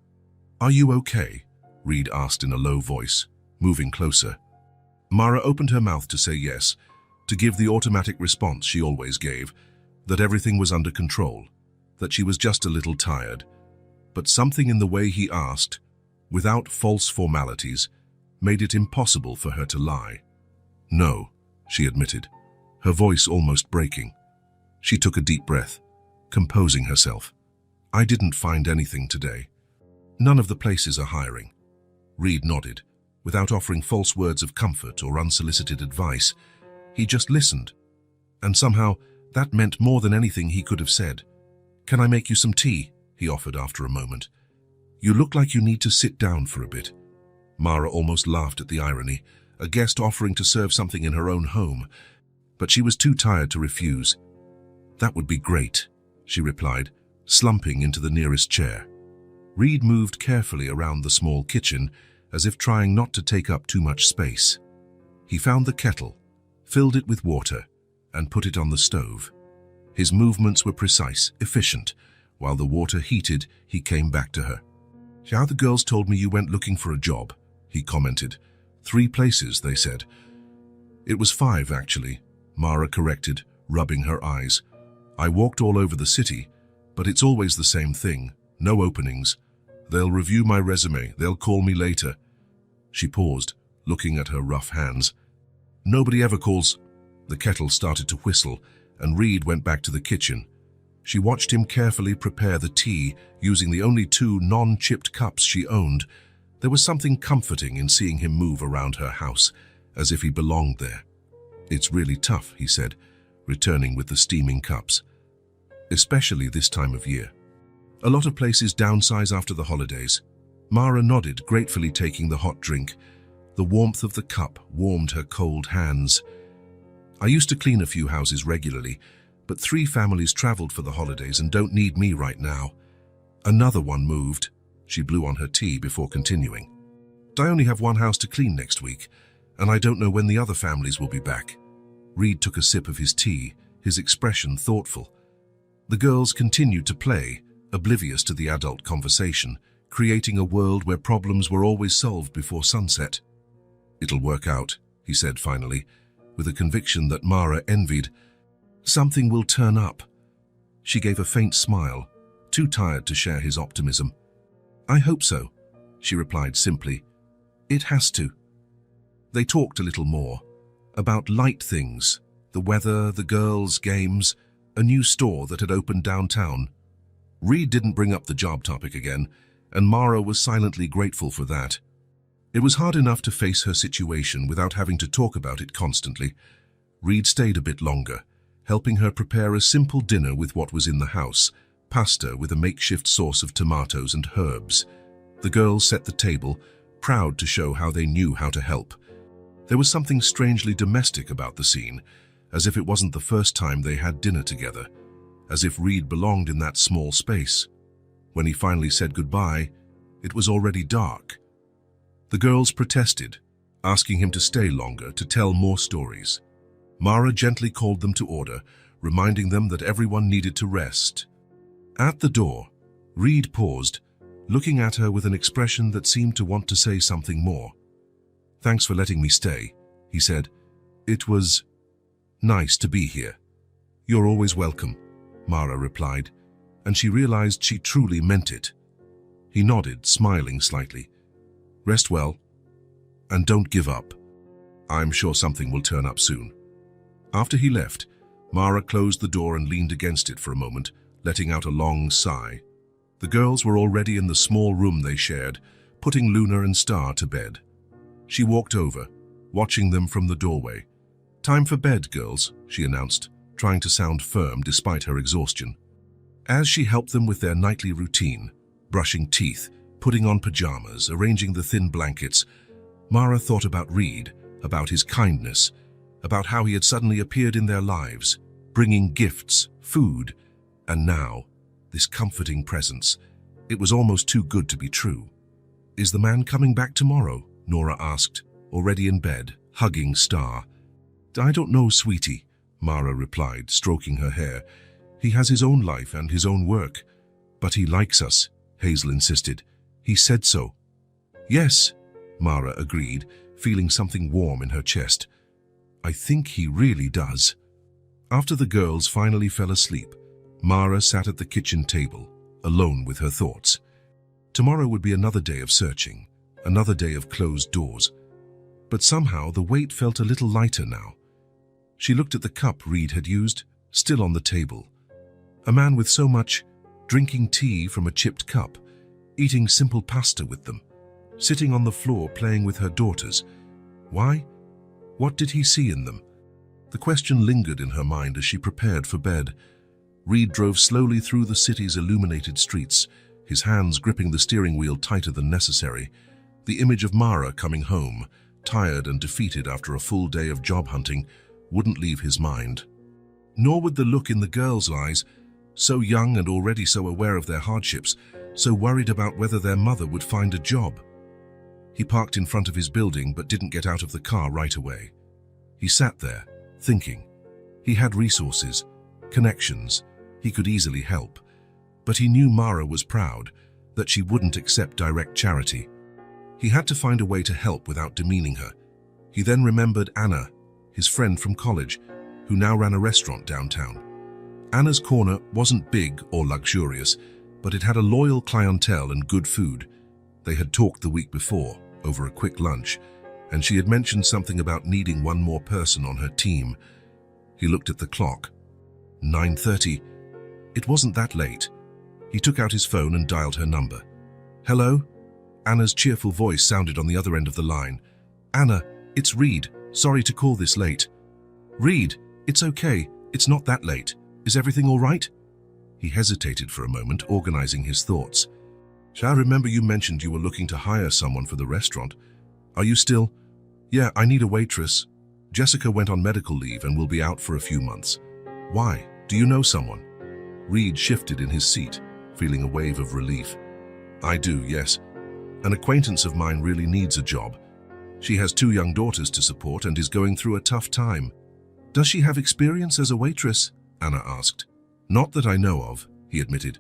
"Are you okay?" Reed asked in a low voice, moving closer. Mara opened her mouth to say yes, to give the automatic response she always gave, that everything was under control, that she was just a little tired. But something in the way he asked, without false formalities, made it impossible for her to lie. "No," she admitted, her voice almost breaking. She took a deep breath, composing herself. "I didn't find anything today." None of the places are hiring. Reed nodded, without offering false words of comfort or unsolicited advice. He just listened, and somehow that meant more than anything he could have said. "Can I make you some tea?" he offered after a moment. "You look like you need to sit down for a bit." Mara almost laughed at the irony, a guest offering to serve something in her own home, but she was too tired to refuse. "That would be great," she replied, slumping into the nearest chair. Reed moved carefully around the small kitchen, as if trying not to take up too much space. He found the kettle, filled it with water, and put it on the stove. His movements were precise, efficient. While the water heated, he came back to her. "How the girls told me you went looking for a job," he commented. "3 places, they said." "It was 5, actually," Mara corrected, rubbing her eyes. "I walked all over the city, but it's always the same thing. No openings. They'll review my resume. They'll call me later." She paused, looking at her rough hands. "Nobody ever calls." The kettle started to whistle, and Reed went back to the kitchen. She watched him carefully prepare the tea, using the only 2 non-chipped cups she owned. There was something comforting in seeing him move around her house, as if he belonged there. "It's really tough," he said, returning with the steaming cups. "Especially this time of year. A lot of places downsize after the holidays." Mara nodded, gratefully taking the hot drink. The warmth of the cup warmed her cold hands. "I used to clean a few houses regularly, but 3 families traveled for the holidays and don't need me right now. Another one moved." She blew on her tea before continuing. "I only have 1 house to clean next week, and I don't know when the other families will be back." Reed took a sip of his tea, his expression thoughtful. The girls continued to play, oblivious to the adult conversation, creating a world where problems were always solved before sunset. "It'll work out," he said finally, with a conviction that Mara envied. "Something will turn up." She gave a faint smile, too tired to share his optimism. "I hope so," she replied simply. "It has to." They talked a little more, about light things, the weather, the girls, games, a new store that had opened downtown. Reed didn't bring up the job topic again, and Mara was silently grateful for that. It was hard enough to face her situation without having to talk about it constantly. Reed stayed a bit longer, helping her prepare a simple dinner with what was in the house, pasta with a makeshift sauce of tomatoes and herbs. The girls set the table, proud to show how they knew how to help. There was something strangely domestic about the scene, as if it wasn't the first time they had dinner together, as if Reed belonged in that small space. When he finally said goodbye, it was already dark. The girls protested, asking him to stay longer to tell more stories. Mara gently called them to order, reminding them that everyone needed to rest. At the door, Reed paused, looking at her with an expression that seemed to want to say something more. "Thanks for letting me stay," he said. "It was nice to be here." "You're always welcome," Mara replied, and she realized she truly meant it. He nodded, smiling slightly. "Rest well, and don't give up. I'm sure something will turn up soon." After he left, Mara closed the door and leaned against it for a moment, letting out a long sigh. The girls were already in the small room they shared, putting Luna and Star to bed. She walked over, watching them from the doorway. "Time for bed, girls," she announced, trying to sound firm despite her exhaustion. As she helped them with their nightly routine, brushing teeth, putting on pajamas, arranging the thin blankets, Mara thought about Reed, about his kindness, about how he had suddenly appeared in their lives, bringing gifts, food, and now, this comforting presence. It was almost too good to be true. "Is the man coming back tomorrow?" Nora asked, already in bed, hugging Star. "I don't know, sweetie," Mara replied, stroking her hair. "He has his own life and his own work." "But he likes us," Hazel insisted. "He said so." "Yes," Mara agreed, feeling something warm in her chest. "I think he really does." After the girls finally fell asleep, Mara sat at the kitchen table, alone with her thoughts. Tomorrow would be another day of searching, another day of closed doors. But somehow the weight felt a little lighter now. She looked at the cup Reed had used, still on the table. A man with so much, drinking tea from a chipped cup. eating simple pasta with them, sitting on the floor playing with her daughters. Why? What did he see in them? The question lingered in her mind as she prepared for bed. Reed drove slowly through the city's illuminated streets, his hands gripping the steering wheel tighter than necessary. The image of Mara coming home, tired and defeated after a full day of job hunting, wouldn't leave his mind. Nor would the look in the girls' eyes, so young and already so aware of their hardships, so worried about whether their mother would find a job. He parked in front of his building but didn't get out of the car right away. He sat there, thinking. He had resources, connections, he could easily help. But he knew Mara was proud, that she wouldn't accept direct charity. He had to find a way to help without demeaning her. He then remembered Anna, his friend from college, who now ran a restaurant downtown. Anna's corner wasn't big or luxurious, but it had a loyal clientele and good food. They had talked the week before, over a quick lunch, and she had mentioned something about needing one more person on her team. He looked at the clock. 9:30. It wasn't that late. He took out his phone and dialed her number. "Hello?" Anna's cheerful voice sounded on the other end of the line. "Anna, it's Reed. Sorry to call this late." "Reed, it's okay. It's not that late. Is everything all right?" He hesitated for a moment, organizing his thoughts. "I remember you mentioned you were looking to hire someone for the restaurant. Are you still?" "Yeah, I need a waitress. Jessica went on medical leave and will be out for a few months." "Why? Do you know someone?" Reed shifted in his seat, feeling a wave of relief. "I do, yes. An acquaintance of mine really needs a job. She has 2 young daughters to support and is going through a tough time." "Does she have experience as a waitress?" Anna asked. "Not that I know of," he admitted.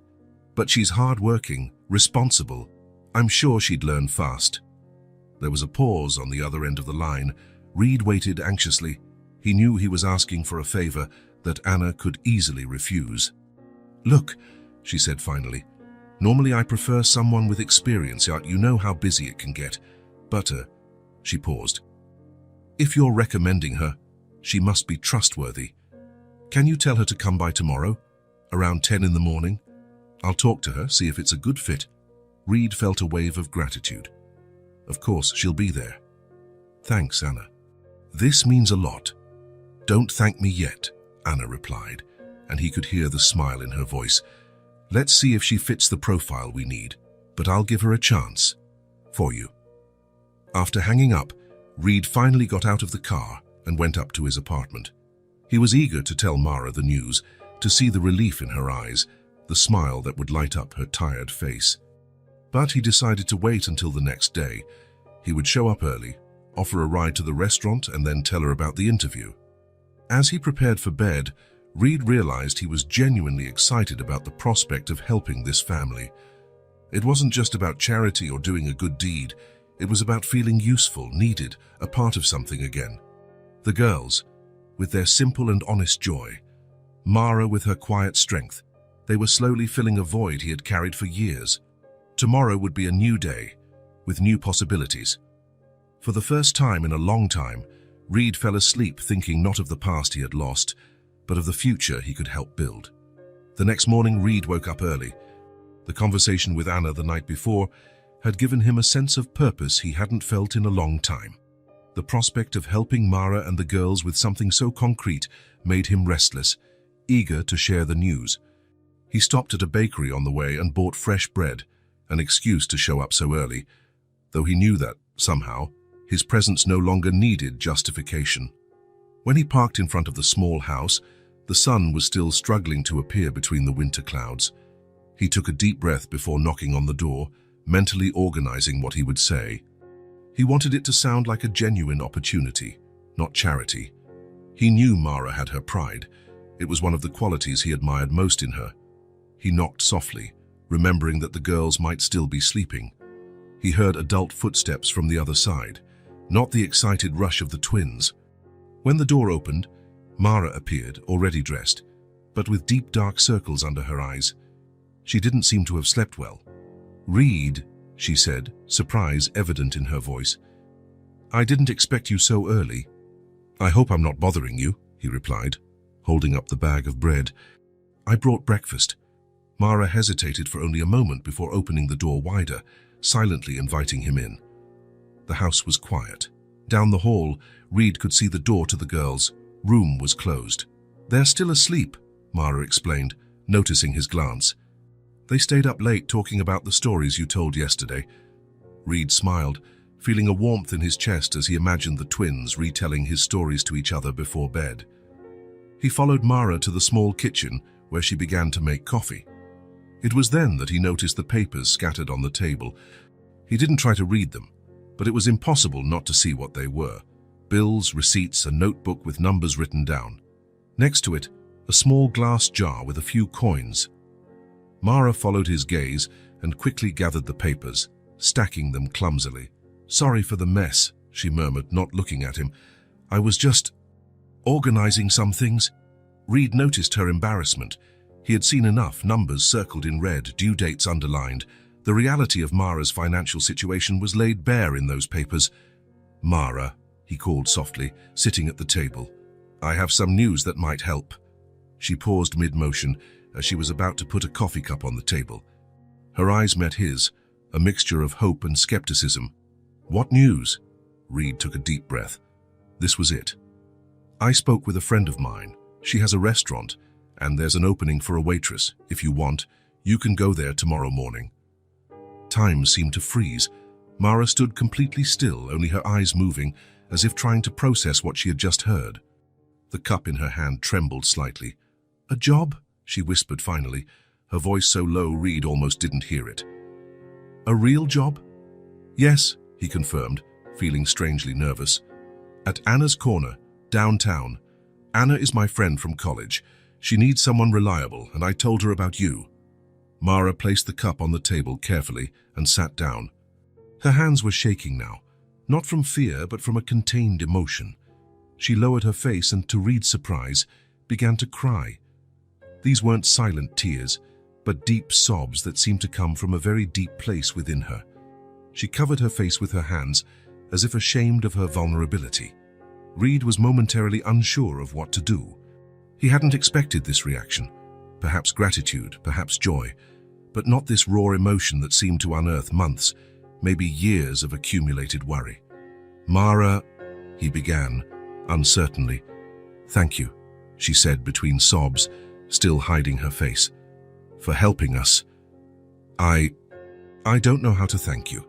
"But she's hard-working, responsible. I'm sure she'd learn fast." There was a pause on the other end of the line. Reed waited anxiously. He knew he was asking for a favor that Anna could easily refuse. "Look," she said finally, "normally I prefer someone with experience, yet you know how busy it can get. But, she paused. "If you're recommending her, she must be trustworthy. Can you tell her to come by tomorrow, around 10 in the morning? I'll talk to her, see if it's a good fit." Reed felt a wave of gratitude. "Of course, she'll be there." "Thanks, Anna. This means a lot." "Don't thank me yet," Anna replied, and he could hear the smile in her voice. "Let's see if she fits the profile we need, but I'll give her a chance. For you." After hanging up, Reed finally got out of the car and went up to his apartment. He was eager to tell Mara the news, to see the relief in her eyes, the smile that would light up her tired face. But he decided to wait until the next day. He would show up early, offer a ride to the restaurant, and then tell her about the interview. As he prepared for bed, Reed realized he was genuinely excited about the prospect of helping this family. It wasn't just about charity or doing a good deed. It was about feeling useful, needed, a part of something again. The girls, with their simple and honest joy, Mara with her quiet strength, they were slowly filling a void he had carried for years. Tomorrow would be a new day, with new possibilities. For the first time in a long time, Reed fell asleep thinking not of the past he had lost, but of the future he could help build. The next morning, Reed woke up early. The conversation with Anna the night before had given him a sense of purpose he hadn't felt in a long time. The prospect of helping Mara and the girls with something so concrete made him restless, eager to share the news. He stopped at a bakery on the way and bought fresh bread, an excuse to show up so early, though he knew that, somehow, his presence no longer needed justification. When he parked in front of the small house, the sun was still struggling to appear between the winter clouds. He took a deep breath before knocking on the door, mentally organizing what he would say. He wanted it to sound like a genuine opportunity, not charity. He knew Mara had her pride. It was one of the qualities he admired most in her. He knocked softly, remembering that the girls might still be sleeping. He heard adult footsteps from the other side, not the excited rush of the twins. When the door opened, Mara appeared, already dressed, but with deep dark circles under her eyes. She didn't seem to have slept well. "Reed," she said, surprise evident in her voice. "I didn't expect you so early." "I hope I'm not bothering you," he replied, holding up the bag of bread. "I brought breakfast. Mara hesitated for only a moment before opening the door wider, silently inviting him in. The house was quiet. Down the hall, Reed could see the door to the girls' room was closed. "They're still asleep," Mara explained, noticing his glance. "They stayed up late talking about the stories you told yesterday." Reed smiled, feeling a warmth in his chest as he imagined the twins retelling his stories to each other before bed. He followed Mara to the small kitchen where she began to make coffee. It was then that he noticed the papers scattered on the table. He didn't try to read them, but it was impossible not to see what they were. Bills, receipts, a notebook with numbers written down. Next to it, a small glass jar with a few coins. Mara followed his gaze and quickly gathered the papers, stacking them clumsily. "Sorry for the mess," she murmured, not looking at him. "I was just organizing some things." Reed noticed her embarrassment. He had seen enough, numbers circled in red, due dates underlined. The reality of Mara's financial situation was laid bare in those papers. "Mara," he called softly, sitting at the table. "I have some news that might help." She paused mid-motion as she was about to put a coffee cup on the table. Her eyes met his, a mixture of hope and skepticism. "What news?" Reed took a deep breath. This was it. "I spoke with a friend of mine. She has a restaurant, and there's an opening for a waitress. If you want, you can go there tomorrow morning." Time seemed to freeze. Mara stood completely still, only her eyes moving, as if trying to process what she had just heard. The cup in her hand trembled slightly. "A job?" she whispered finally, her voice so low Reed almost didn't hear it. "A real job?" "Yes," he confirmed, feeling strangely nervous. "At Anna's Corner, downtown. Anna is my friend from college. She needs someone reliable, and I told her about you." Mara placed the cup on the table carefully and sat down. Her hands were shaking now, not from fear but from a contained emotion. She lowered her face and, to Reed's surprise, began to cry. These weren't silent tears, but deep sobs that seemed to come from a very deep place within her. She covered her face with her hands, as if ashamed of her vulnerability. Reed was momentarily unsure of what to do. He hadn't expected this reaction. Perhaps gratitude, perhaps joy, but not this raw emotion that seemed to unearth months, maybe years of accumulated worry. "Mara," he began, uncertainly. "Thank you," she said between sobs, still hiding her face, "for helping us. I don't know how to thank you."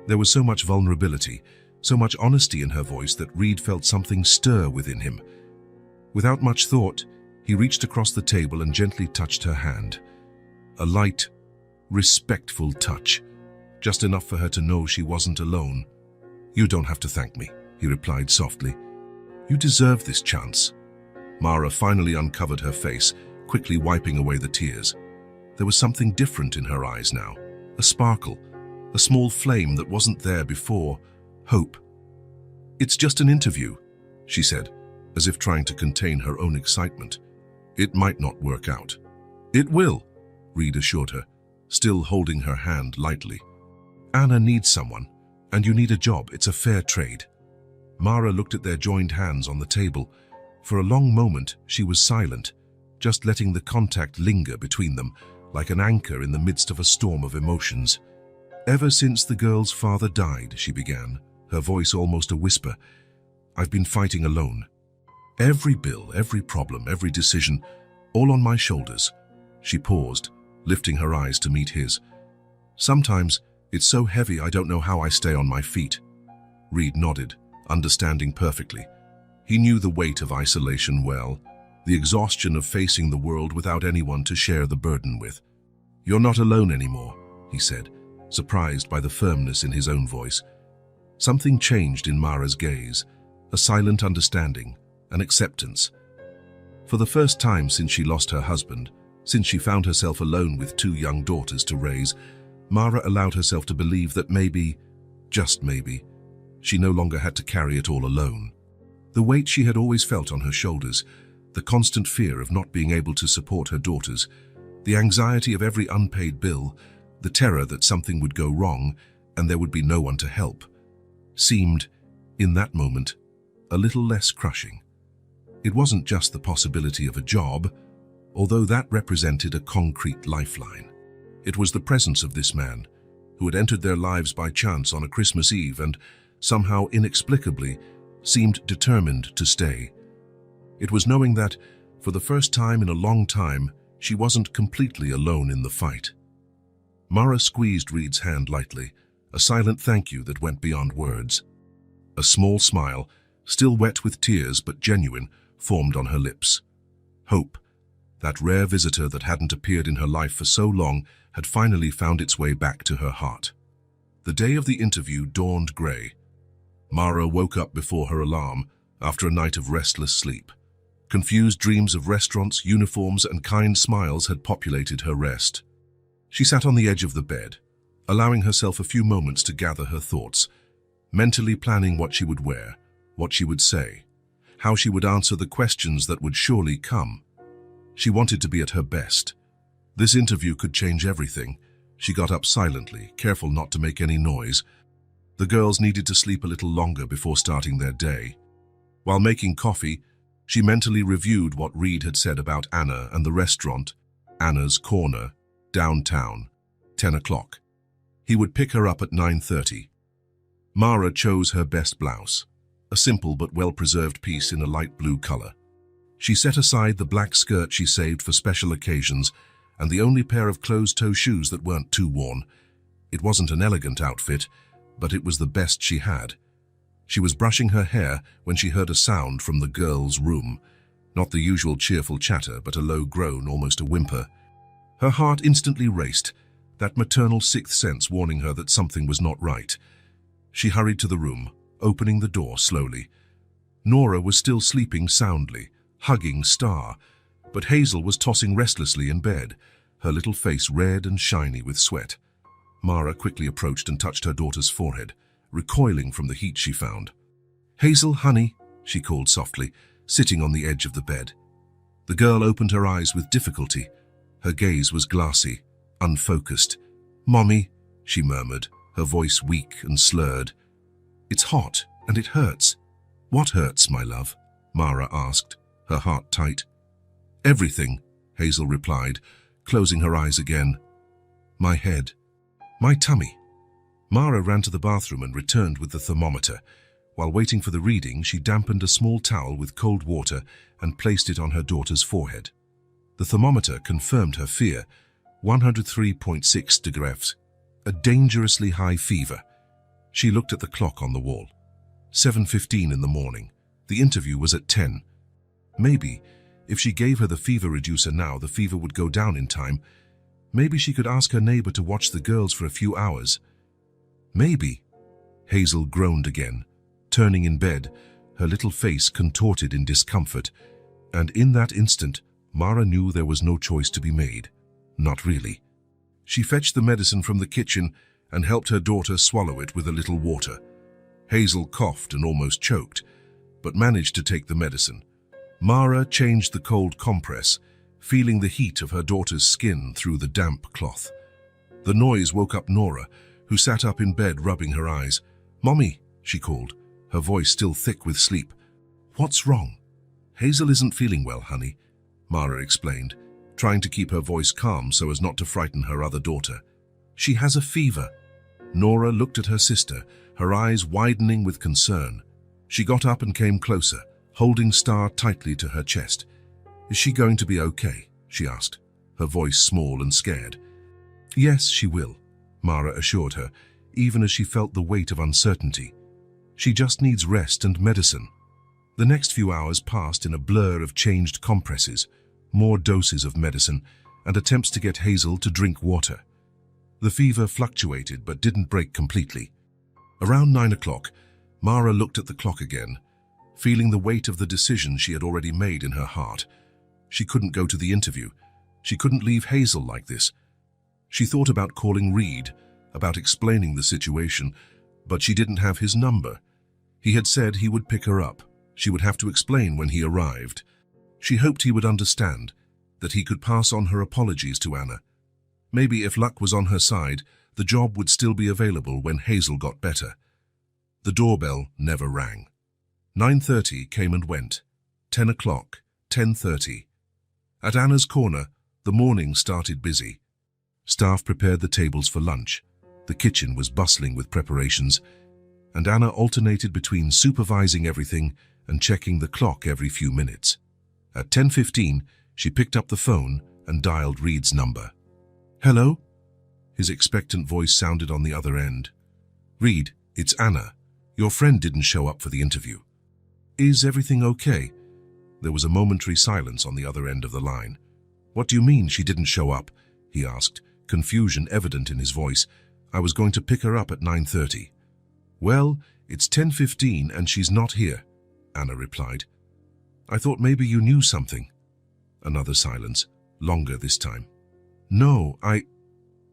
There was so much vulnerability, so much honesty in her voice that Reed felt something stir within him. Without much thought, he reached across the table and gently touched her hand. A light, respectful touch, just enough for her to know she wasn't alone. "You don't have to thank me," he replied softly. "You deserve this chance." Mara finally uncovered her face, quickly wiping away the tears. There was something different in her eyes now, a sparkle, a small flame that wasn't there before, hope. "It's just an interview," she said, as if trying to contain her own excitement. "It might not work out." "It will," Reed assured her, still holding her hand lightly. "Anna needs someone, and you need a job. It's a fair trade." Mara looked at their joined hands on the table. For a long moment, she was silent, just letting the contact linger between them, like an anchor in the midst of a storm of emotions. "Ever since the girl's father died," she began, her voice almost a whisper, "I've been fighting alone. Every bill, every problem, every decision, all on my shoulders." She paused, lifting her eyes to meet his. "Sometimes it's so heavy I don't know how I stay on my feet." Reed nodded, understanding perfectly. He knew the weight of isolation well, the exhaustion of facing the world without anyone to share the burden with. "You're not alone anymore," he said, surprised by the firmness in his own voice. Something changed in Mara's gaze, a silent understanding, an acceptance. For the first time since she lost her husband, since she found herself alone with 2 young daughters to raise, Mara allowed herself to believe that maybe, just maybe, she no longer had to carry it all alone. The weight she had always felt on her shoulders, the constant fear of not being able to support her daughters, the anxiety of every unpaid bill, the terror that something would go wrong and there would be no one to help, seemed, in that moment, a little less crushing. It wasn't just the possibility of a job, although that represented a concrete lifeline. It was the presence of this man, who had entered their lives by chance on a Christmas Eve and, somehow inexplicably, seemed determined to stay. It was knowing that, for the first time in a long time, she wasn't completely alone in the fight. Mara squeezed Reed's hand lightly, a silent thank you that went beyond words. A small smile, still wet with tears but genuine, formed on her lips. Hope, that rare visitor that hadn't appeared in her life for so long, had finally found its way back to her heart. The day of the interview dawned grey. Mara woke up before her alarm, after a night of restless sleep. Confused dreams of restaurants, uniforms, and kind smiles had populated her rest. She sat on the edge of the bed, allowing herself a few moments to gather her thoughts, mentally planning what she would wear, what she would say, how she would answer the questions that would surely come. She wanted to be at her best. This interview could change everything. She got up silently, careful not to make any noise. The girls needed to sleep a little longer before starting their day. While making coffee, she mentally reviewed what Reed had said about Anna and the restaurant, Anna's Corner, downtown, 10 o'clock. He would pick her up at 9:30. Mara chose her best blouse, a simple but well-preserved piece in a light blue color. She set aside the black skirt she saved for special occasions and the only pair of closed-toe shoes that weren't too worn. It wasn't an elegant outfit, but it was the best she had. She was brushing her hair when she heard a sound from the girls' room. Not the usual cheerful chatter, but a low groan, almost a whimper. Her heart instantly raced, that maternal sixth sense warning her that something was not right. She hurried to the room, opening the door slowly. Nora was still sleeping soundly, hugging Star, but Hazel was tossing restlessly in bed, her little face red and shiny with sweat. Mara quickly approached and touched her daughter's forehead, recoiling from the heat she found. "Hazel, honey," she called softly, sitting on the edge of the bed. The girl opened her eyes with difficulty. Her gaze was glassy, unfocused. "Mommy," she murmured, her voice weak and slurred. "It's hot, and it hurts." "What hurts, my love?" Mara asked, her heart tight. "Everything," Hazel replied, closing her eyes again. "My head. My tummy." Mara ran to the bathroom and returned with the thermometer. While waiting for the reading, she dampened a small towel with cold water and placed it on her daughter's forehead. The thermometer confirmed her fear, 103.6 degrees, a dangerously high fever. She looked at the clock on the wall. 7:15 in the morning. The interview was at 10. Maybe, if she gave her the fever reducer now, the fever would go down in time. Maybe she could ask her neighbor to watch the girls for a few hours. Maybe. Hazel groaned again, turning in bed, her little face contorted in discomfort, and in that instant, Mara knew there was no choice to be made. Not really. She fetched the medicine from the kitchen and helped her daughter swallow it with a little water. Hazel coughed and almost choked, but managed to take the medicine. Mara changed the cold compress, feeling the heat of her daughter's skin through the damp cloth. The noise woke up Nora, who sat up in bed rubbing her eyes. "Mommy," she called, her voice still thick with sleep. "What's wrong?" "Hazel isn't feeling well, honey," Mara explained, trying to keep her voice calm so as not to frighten her other daughter. "She has a fever." Nora looked at her sister, her eyes widening with concern. She got up and came closer, holding Star tightly to her chest. "Is she going to be okay?" she asked, her voice small and scared. "Yes, she will," Mara assured her, even as she felt the weight of uncertainty. "She just needs rest and medicine." The next few hours passed in a blur of changed compresses, more doses of medicine, and attempts to get Hazel to drink water. The fever fluctuated but didn't break completely. Around 9 o'clock, Mara looked at the clock again, feeling the weight of the decision she had already made in her heart. She couldn't go to the interview. She couldn't leave Hazel like this. She thought about calling Reed, about explaining the situation, but she didn't have his number. He had said he would pick her up. She would have to explain when he arrived. She hoped he would understand, that he could pass on her apologies to Anna. Maybe if luck was on her side, the job would still be available when Hazel got better. The doorbell never rang. 9:30 came and went. 10 o'clock, 10:30. At Anna's corner, the morning started busy. Staff prepared the tables for lunch. The kitchen was bustling with preparations, and Anna alternated between supervising everything and checking the clock every few minutes. At 10:15, she picked up the phone and dialed Reed's number. "Hello?" His expectant voice sounded on the other end. "Reed, it's Anna. Your friend didn't show up for the interview. Is everything okay?" There was a momentary silence on the other end of the line. "What do you mean she didn't show up?" he asked, confusion evident in his voice. "I was going to pick her up at 9:30. "Well, it's 10:15 and she's not here," Anna replied. "I thought maybe you knew something." Another silence, longer this time. "No,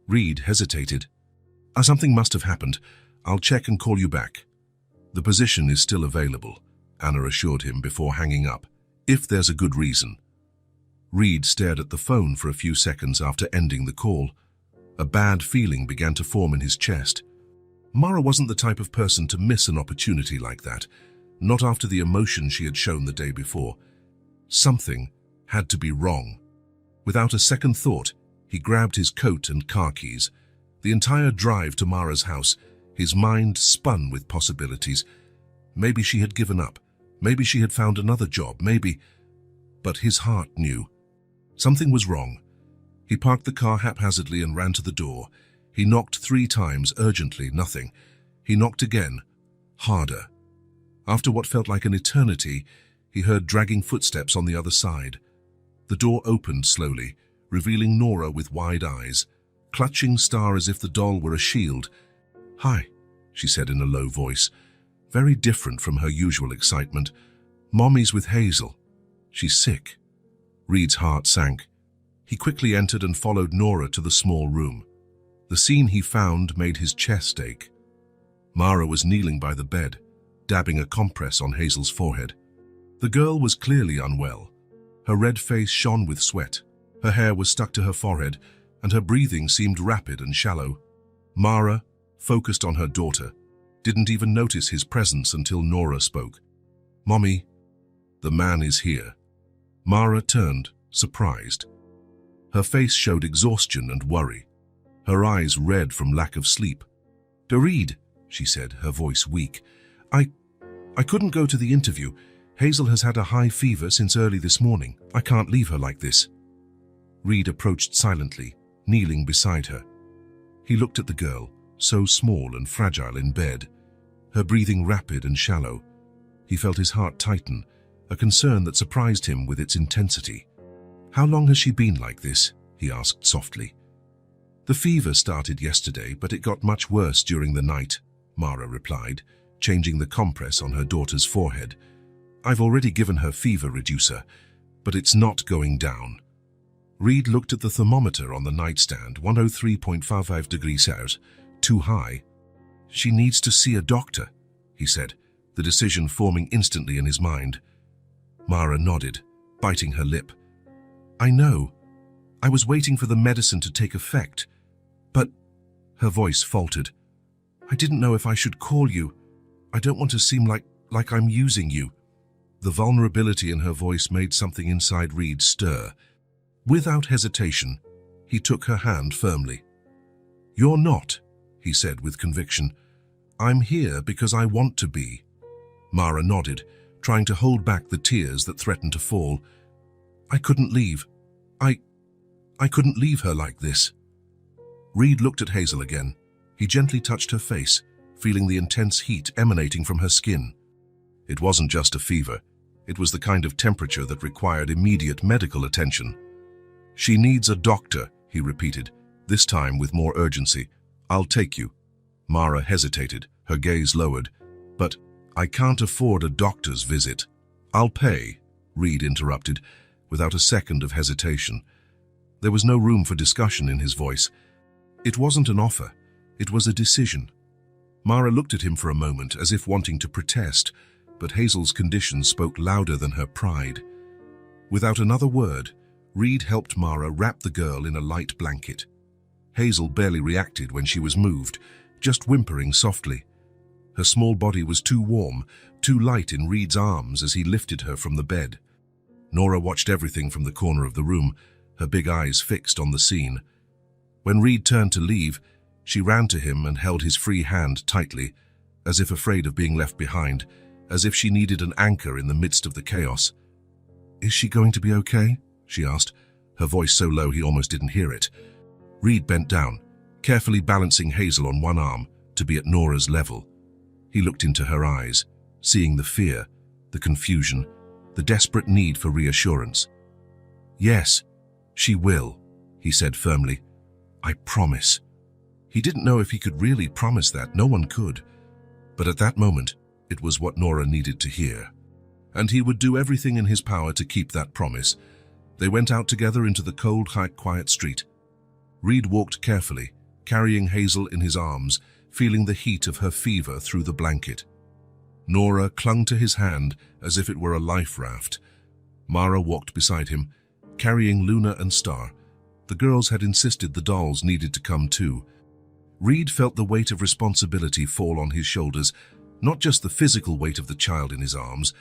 Reed hesitated. Something must have happened. I'll check and call you back." "The position is still available," Anna assured him before hanging up, "if there's a good reason." Reed stared at the phone for a few seconds after ending the call. A bad feeling began to form in his chest. Mara wasn't the type of person to miss an opportunity like that, not after the emotion she had shown the day before. Something had to be wrong. Without a second thought, he grabbed his coat and car keys. The entire drive to Mara's house, his mind spun with possibilities. Maybe she had given up. Maybe she had found another job. Maybe... But his heart knew. Something was wrong. He parked the car haphazardly and ran to the door. He knocked 3 times, urgently, nothing. He knocked again, harder. After what felt like an eternity, he heard dragging footsteps on the other side. The door opened slowly, revealing Nora with wide eyes, clutching Star as if the doll were a shield. "Hi," she said in a low voice, very different from her usual excitement. "Mommy's with Hazel. She's sick." Reed's heart sank. He quickly entered and followed Nora to the small room. The scene he found made his chest ache. Mara was kneeling by the bed, dabbing a compress on Hazel's forehead. The girl was clearly unwell. Her red face shone with sweat. Her hair was stuck to her forehead, and her breathing seemed rapid and shallow. Mara, focused on her daughter, didn't even notice his presence until Nora spoke. "Mommy, the man is here." Mara turned, surprised. Her face showed exhaustion and worry, her eyes red from lack of sleep. "Reed," she said, her voice weak. I couldn't go to the interview. Hazel has had a high fever since early this morning. I can't leave her like this." Reed approached silently, kneeling beside her. He looked at the girl, so small and fragile in bed, her breathing rapid and shallow. He felt his heart tighten, a concern that surprised him with its intensity. "How long has she been like this?" he asked softly. "The fever started yesterday, but it got much worse during the night," Mara replied, changing the compress on her daughter's forehead. "I've already given her fever reducer, but it's not going down." Reed looked at the thermometer on the nightstand, 103.55 degrees Celsius, too high. "She needs to see a doctor," he said, the decision forming instantly in his mind. Mara nodded, biting her lip. "I know. I was waiting for the medicine to take effect. But," her voice faltered, "I didn't know if I should call you. I don't want to seem like I'm using you." The vulnerability in her voice made something inside Reed stir. Without hesitation, he took her hand firmly. "You're not," he said with conviction. "I'm here because I want to be." Mara nodded, trying to hold back the tears that threatened to fall. "I couldn't leave. I couldn't leave her like this." Reed looked at Hazel again. He gently touched her face, feeling the intense heat emanating from her skin. It wasn't just a fever. It was the kind of temperature that required immediate medical attention. "She needs a doctor," he repeated, this time with more urgency. "I'll take you." Mara hesitated, her gaze lowered. "But I can't afford a doctor's visit." "I'll pay," Reed interrupted, without a second of hesitation. There was no room for discussion in his voice. It wasn't an offer. It was a decision. Mara looked at him for a moment as if wanting to protest, but Hazel's condition spoke louder than her pride. Without another word, Reed helped Mara wrap the girl in a light blanket. Hazel barely reacted when she was moved, just whimpering softly. Her small body was too warm, too light in Reed's arms as he lifted her from the bed. Nora watched everything from the corner of the room, her big eyes fixed on the scene. When Reed turned to leave, she ran to him and held his free hand tightly, as if afraid of being left behind, as if she needed an anchor in the midst of the chaos. "Is she going to be okay?" she asked, her voice so low he almost didn't hear it. Reed bent down, carefully balancing Hazel on one arm to be at Nora's level. He looked into her eyes, seeing the fear, the confusion, the desperate need for reassurance. "Yes, she will," he said firmly. "I promise." He didn't know if he could really promise that. No one could. But at that moment, it was what Nora needed to hear. And he would do everything in his power to keep that promise. They went out together into the cold, quiet street. Reed walked carefully, carrying Hazel in his arms, feeling the heat of her fever through the blanket. Nora clung to his hand as if it were a life raft. Mara walked beside him, carrying Luna and Star. The girls had insisted the dolls needed to come too. Reed felt the weight of responsibility fall on his shoulders, not just the physical weight of the child in his arms,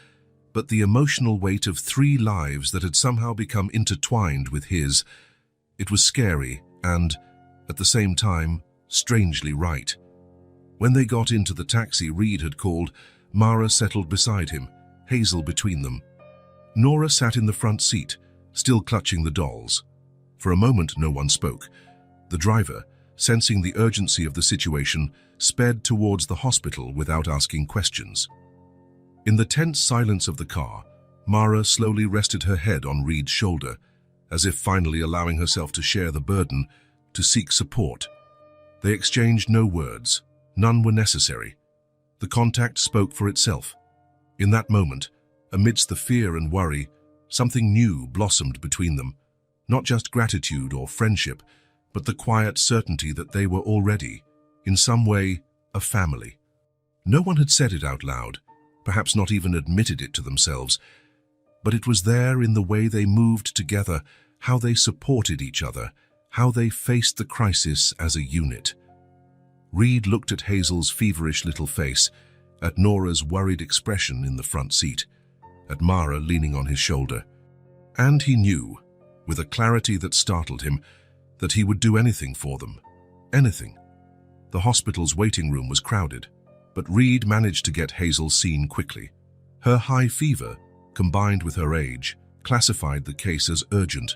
but the emotional weight of 3 lives that had somehow become intertwined with his. It was scary and, at the same time, strangely right. When they got into the taxi Reed had called, Mara settled beside him, Hazel between them. Nora sat in the front seat, still clutching the dolls. For a moment no one spoke. The driver, sensing the urgency of the situation, sped towards the hospital without asking questions. In the tense silence of the car, Mara slowly rested her head on Reed's shoulder, as if finally allowing herself to share the burden, to seek support. They exchanged no words. None were necessary. The contact spoke for itself. In that moment, amidst the fear and worry, something new blossomed between them. Not just gratitude or friendship, but the quiet certainty that they were already, in some way, a family. No one had said it out loud, perhaps not even admitted it to themselves, but it was there in the way they moved together, how they supported each other, how they faced the crisis as a unit. Reed looked at Hazel's feverish little face, at Nora's worried expression in the front seat, at Mara leaning on his shoulder. And he knew, with a clarity that startled him, that he would do anything for them. Anything. The hospital's waiting room was crowded, but Reed managed to get Hazel seen quickly. Her high fever, combined with her age, classified the case as urgent.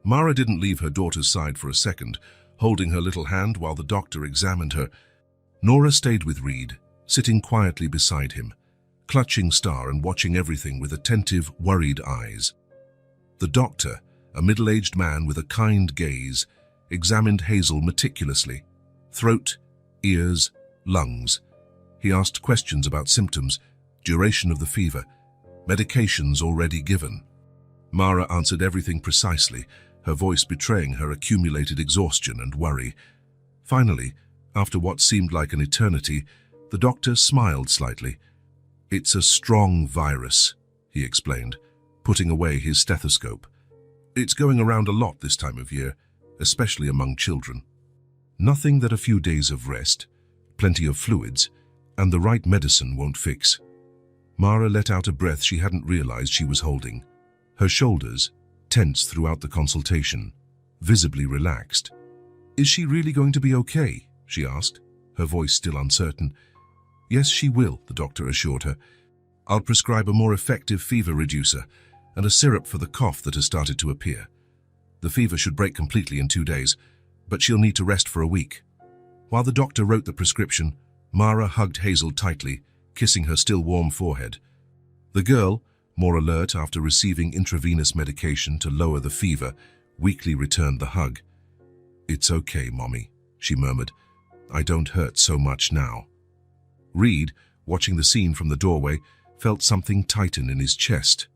Mara didn't leave her daughter's side for a second, holding her little hand while the doctor examined her. Nora stayed with Reed, sitting quietly beside him, clutching Star and watching everything with attentive, worried eyes. The doctor, a middle-aged man with a kind gaze, examined Hazel meticulously. Throat, ears, lungs. He asked questions about symptoms, duration of the fever, medications already given. Mara answered everything precisely, her voice betraying her accumulated exhaustion and worry. Finally, after what seemed like an eternity, the doctor smiled slightly. "It's a strong virus," he explained, putting away his stethoscope. "It's going around a lot this time of year, especially among children. Nothing that a few days of rest, plenty of fluids, and the right medicine won't fix." Mara let out a breath she hadn't realized she was holding. Her shoulders, tense throughout the consultation, visibly relaxed. "Is she really going to be okay?" she asked, her voice still uncertain. "Yes, she will," the doctor assured her. "I'll prescribe a more effective fever reducer and a syrup for the cough that has started to appear. The fever should break completely in 2 days, but she'll need to rest for a week." While the doctor wrote the prescription, Mara hugged Hazel tightly, kissing her still warm forehead. The girl, more alert after receiving intravenous medication to lower the fever, weakly returned the hug. "It's okay, Mommy," she murmured. "I don't hurt so much now." Reed, watching the scene from the doorway, felt something tighten in his chest.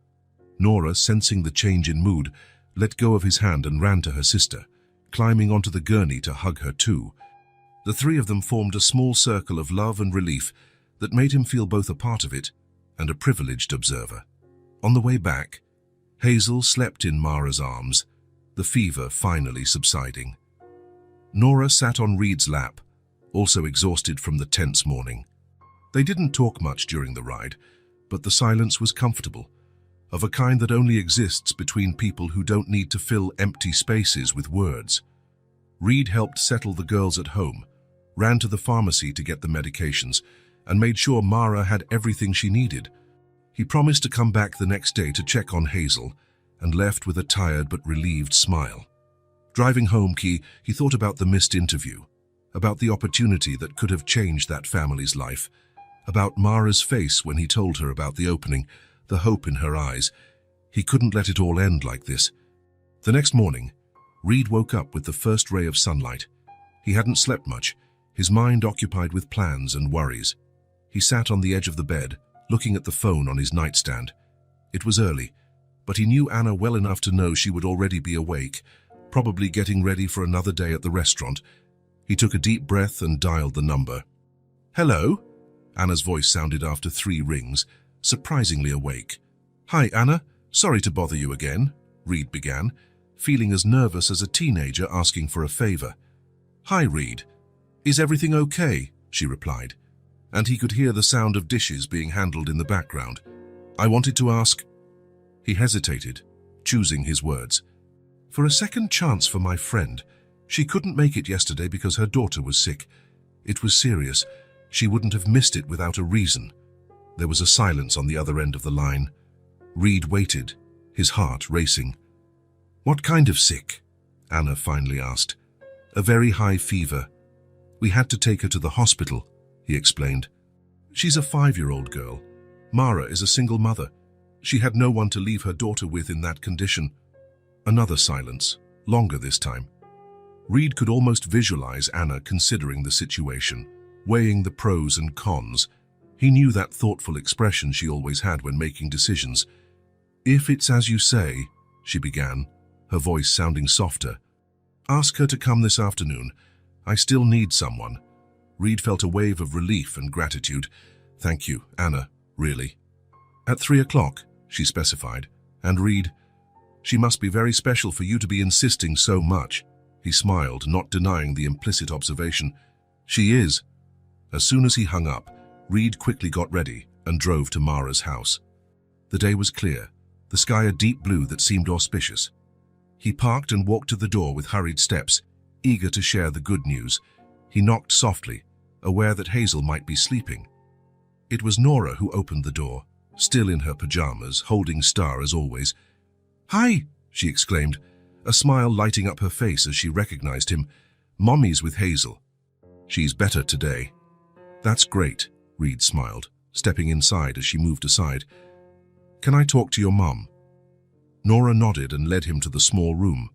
Nora, sensing the change in mood, let go of his hand and ran to her sister, climbing onto the gurney to hug her too. The 3 of them formed a small circle of love and relief that made him feel both a part of it and a privileged observer. On the way back, Hazel slept in Mara's arms, the fever finally subsiding. Nora sat on Reed's lap, also exhausted from the tense morning. They didn't talk much during the ride, but the silence was comfortable. of a kind that only exists between people who don't need to fill empty spaces with words. Reed helped settle the girls at home, ran to the pharmacy to get the medications, and made sure Mara had everything she needed. He promised to come back the next day to check on Hazel, and left with a tired but relieved smile. Driving home, he thought about the missed interview, about the opportunity that could have changed that family's life, about Mara's face when he told her about the opening, the hope in her eyes. He couldn't let it all end like this. The next morning, Reed woke up with the first ray of sunlight. He hadn't slept much, his mind occupied with plans and worries. He sat on the edge of the bed, looking at the phone on his nightstand. It was early, but he knew Anna well enough to know she would already be awake, probably getting ready for another day at the restaurant. He took a deep breath and dialed the number. "Hello?" Anna's voice sounded after 3 rings, surprisingly awake. "Hi, Anna. Sorry to bother you again," Reed began, feeling as nervous as a teenager asking for a favor. "Hi, Reed. Is everything okay?" she replied, and he could hear the sound of dishes being handled in the background. "I wanted to ask—" He hesitated, choosing his words. "For a second chance for my friend. She couldn't make it yesterday because her daughter was sick. It was serious. She wouldn't have missed it without a reason." There was a silence on the other end of the line. Reed waited, his heart racing. "What kind of sick?" Anna finally asked. "A very high fever. We had to take her to the hospital," he explained. "She's a 5-year-old girl. Mara is a single mother. She had no one to leave her daughter with in that condition." Another silence, longer this time. Reed could almost visualize Anna considering the situation, weighing the pros and cons. He knew that thoughtful expression she always had when making decisions. "If it's as you say," she began, her voice sounding softer. "Ask her to come this afternoon. I still need someone." Reed felt a wave of relief and gratitude. "Thank you, Anna, really." "At 3 o'clock, she specified, and Reed, "She must be very special for you to be insisting so much." He smiled, not denying the implicit observation. "She is." As soon as he hung up, Reed quickly got ready and drove to Mara's house. The day was clear, the sky a deep blue that seemed auspicious. He parked and walked to the door with hurried steps, eager to share the good news. He knocked softly, aware that Hazel might be sleeping. It was Nora who opened the door, still in her pajamas, holding Star as always. "Hi," she exclaimed, a smile lighting up her face as she recognized him. "Mommy's with Hazel." "She's better today." "That's great," Reed smiled, stepping inside as she moved aside. "Can I talk to your mom?" Nora nodded and led him to the small room.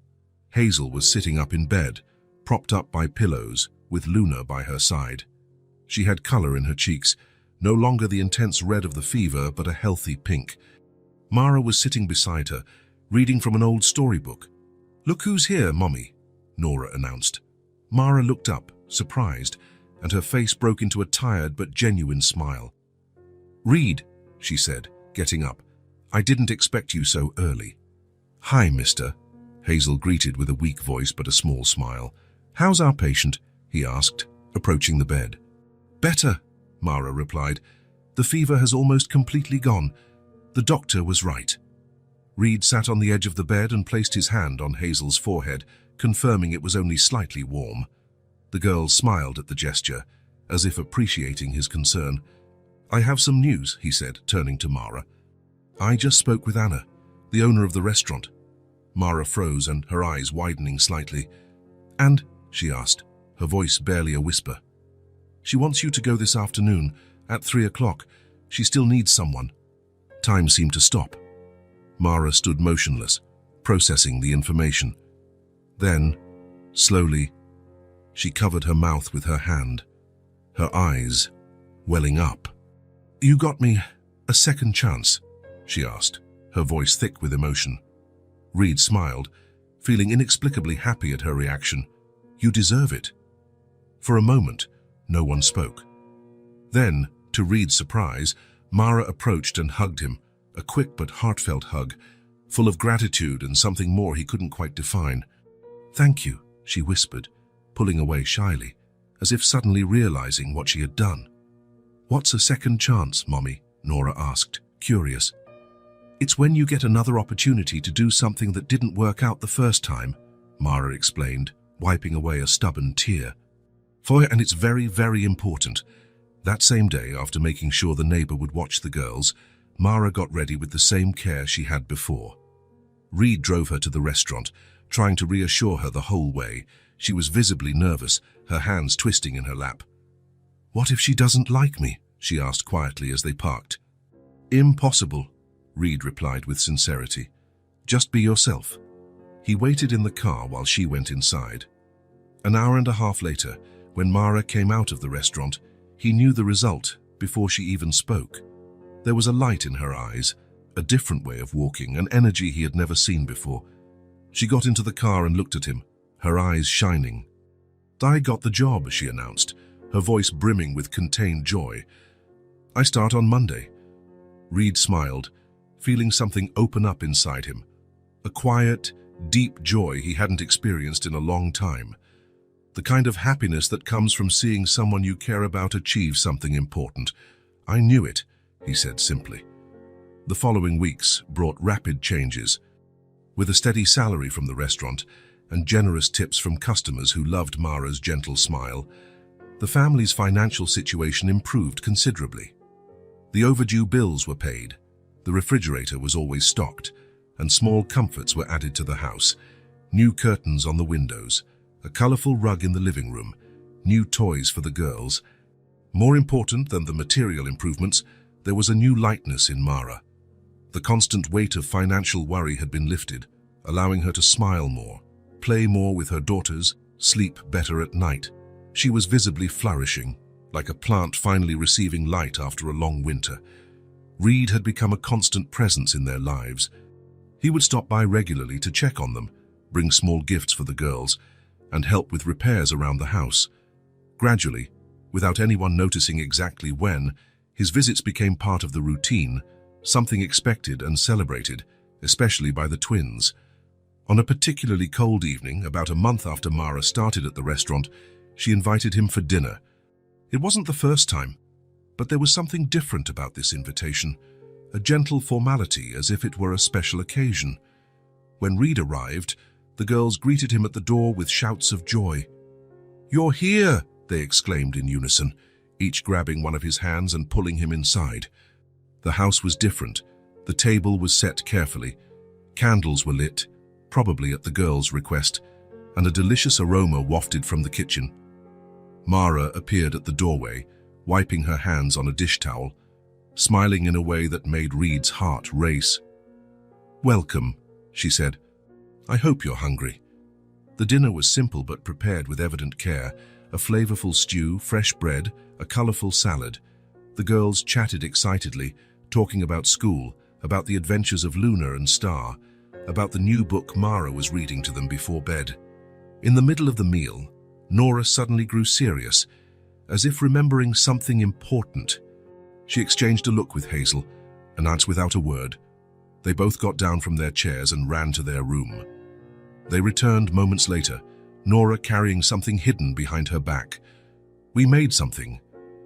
Hazel was sitting up in bed, propped up by pillows, with Luna by her side. She had color in her cheeks, no longer the intense red of the fever, but a healthy pink. Mara was sitting beside her, reading from an old storybook. "Look who's here, Mommy," Nora announced. Mara looked up, surprised, and her face broke into a tired but genuine smile. "Reed," she said, getting up, "I didn't expect you so early." "Hi, mister," Hazel greeted with a weak voice but a small smile. "How's our patient?" he asked, approaching the bed. "Better," Mara replied. "The fever has almost completely gone. The doctor was right." Reed sat on the edge of the bed and placed his hand on Hazel's forehead, confirming it was only slightly warm. The girl smiled at the gesture, as if appreciating his concern. "I have some news," he said, turning to Mara. "I just spoke with Anna, the owner of the restaurant." Mara froze and her eyes widening slightly. "And?" she asked, her voice barely a whisper. "She wants you to go this afternoon, at 3 o'clock. She still needs someone." Time seemed to stop. Mara stood motionless, processing the information. Then, slowly, she covered her mouth with her hand, her eyes welling up. "You got me a second chance?" she asked, her voice thick with emotion. Reed smiled, feeling inexplicably happy at her reaction. "You deserve it." For a moment, no one spoke. Then, to Reed's surprise, Mara approached and hugged him, a quick but heartfelt hug, full of gratitude and something more he couldn't quite define. "Thank you," she whispered, pulling away shyly, as if suddenly realizing what she had done. "What's a second chance, Mommy?" Nora asked, curious. It's when you get another opportunity to do something that didn't work out the first time, Mara explained, wiping away a stubborn tear. And it's very, very important. That same day, after making sure the neighbor would watch the girls, Mara got ready with the same care she had before. Reed drove her to the restaurant, trying to reassure her the whole way. She was visibly nervous, her hands twisting in her lap. "What if she doesn't like me?" she asked quietly as they parked. "Impossible," Reed replied with sincerity. "Just be yourself." He waited in the car while she went inside. An hour and a half later, when Mara came out of the restaurant, he knew the result before she even spoke. There was a light in her eyes, a different way of walking, an energy he had never seen before. She got into the car and looked at him, her eyes shining. "I got the job," she announced, her voice brimming with contained joy. "I start on Monday." Reed smiled, feeling something open up inside him. A quiet, deep joy he hadn't experienced in a long time. The kind of happiness that comes from seeing someone you care about achieve something important. "I knew it," he said simply. The following weeks brought rapid changes. With a steady salary from the restaurant and generous tips from customers who loved Mara's gentle smile, the family's financial situation improved considerably. The overdue bills were paid, the refrigerator was always stocked, and small comforts were added to the house. New curtains on the windows, a colorful rug in the living room, new toys for the girls. More important than the material improvements, there was a new lightness in Mara. The constant weight of financial worry had been lifted, allowing her to smile more, play more with her daughters, sleep better at night. She was visibly flourishing, like a plant finally receiving light after a long winter. Reed had become a constant presence in their lives. He would stop by regularly to check on them, bring small gifts for the girls, and help with repairs around the house. Gradually, without anyone noticing exactly when, his visits became part of the routine, something expected and celebrated, especially by the twins. On a particularly cold evening, about a month after Mara started at the restaurant, she invited him for dinner. It wasn't the first time, but there was something different about this invitation, a gentle formality as if it were a special occasion. When Reed arrived, the girls greeted him at the door with shouts of joy. "You're here!" they exclaimed in unison, each grabbing one of his hands and pulling him inside. The house was different. The table was set carefully. Candles were lit, probably at the girls' request, and a delicious aroma wafted from the kitchen. Mara appeared at the doorway, wiping her hands on a dish towel, smiling in a way that made Reed's heart race. "Welcome," she said. "I hope you're hungry." The dinner was simple but prepared with evident care, a flavorful stew, fresh bread, a colorful salad. The girls chatted excitedly, talking about school, about the adventures of Luna and Star, about the new book Mara was reading to them before bed. In the middle of the meal, Nora suddenly grew serious, as if remembering something important. She exchanged a look with Hazel and answered without a word. They both got down from their chairs and ran to their room. They returned moments later, Nora carrying something hidden behind her back. "We made something,"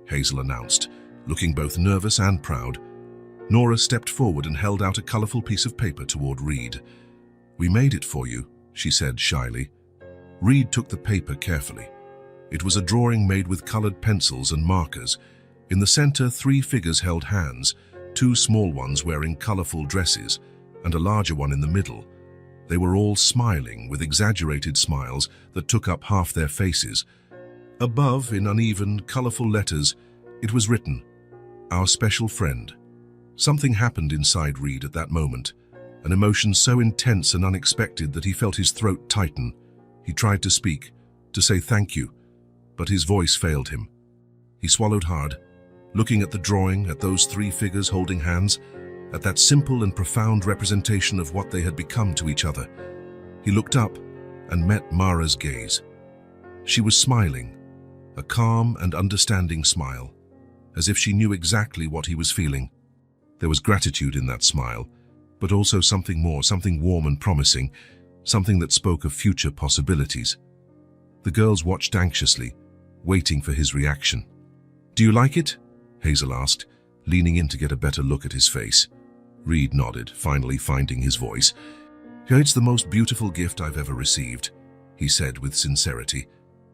Hazel announced, looking both nervous and proud. Nora stepped forward and held out a colorful piece of paper toward Reed. "We made it for you," she said shyly. Reed took the paper carefully. It was a drawing made with colored pencils and markers. In the center, 3 figures held hands, 2 small ones wearing colorful dresses, and a larger one in the middle. They were all smiling, with exaggerated smiles that took up half their faces. Above, in uneven, colorful letters, it was written, "Our special friend." Something happened inside Reed at that moment, an emotion so intense and unexpected that he felt his throat tighten. He tried to speak, to say thank you, but his voice failed him. He swallowed hard, looking at the drawing, at those 3 figures holding hands, at that simple and profound representation of what they had become to each other. He looked up and met Mara's gaze. She was smiling, a calm and understanding smile, as if she knew exactly what he was feeling. There was gratitude in that smile, but also something more, something warm and promising, something that spoke of future possibilities. The girls watched anxiously, waiting for his reaction. "Do you like it?" Hazel asked, leaning in to get a better look at his face. Reed nodded, finally finding his voice. "It's the most beautiful gift I've ever received," he said with sincerity.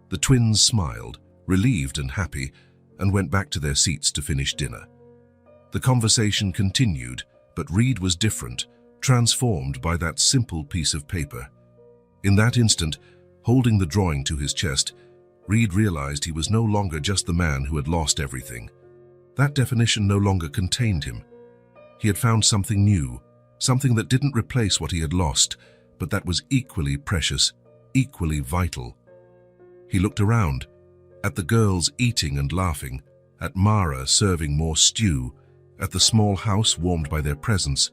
The twins smiled, relieved and happy, and went back to their seats to finish dinner. The conversation continued, but Reed was different, transformed by that simple piece of paper. In that instant, holding the drawing to his chest, Reed realized he was no longer just the man who had lost everything. That definition no longer contained him. He had found something new, something that didn't replace what he had lost, but that was equally precious, equally vital. He looked around, at the girls eating and laughing, at Mara serving more stew, at the small house warmed by their presence,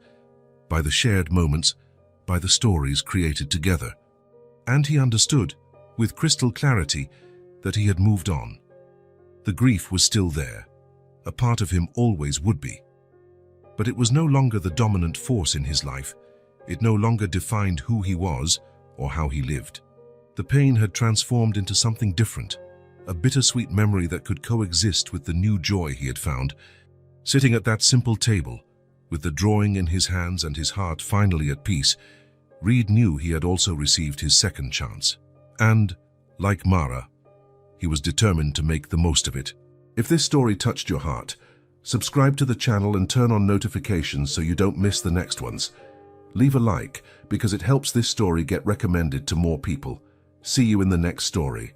by the shared moments, by the stories created together. And he understood, with crystal clarity, that he had moved on. The grief was still there. A part of him always would be. But it was no longer the dominant force in his life. It no longer defined who he was or how he lived. The pain had transformed into something different, a bittersweet memory that could coexist with the new joy he had found. Sitting at that simple table, with the drawing in his hands and his heart finally at peace, Reed knew he had also received his second chance. And, like Mara, he was determined to make the most of it. If this story touched your heart, subscribe to the channel and turn on notifications so you don't miss the next ones. Leave a like because it helps this story get recommended to more people. See you in the next story.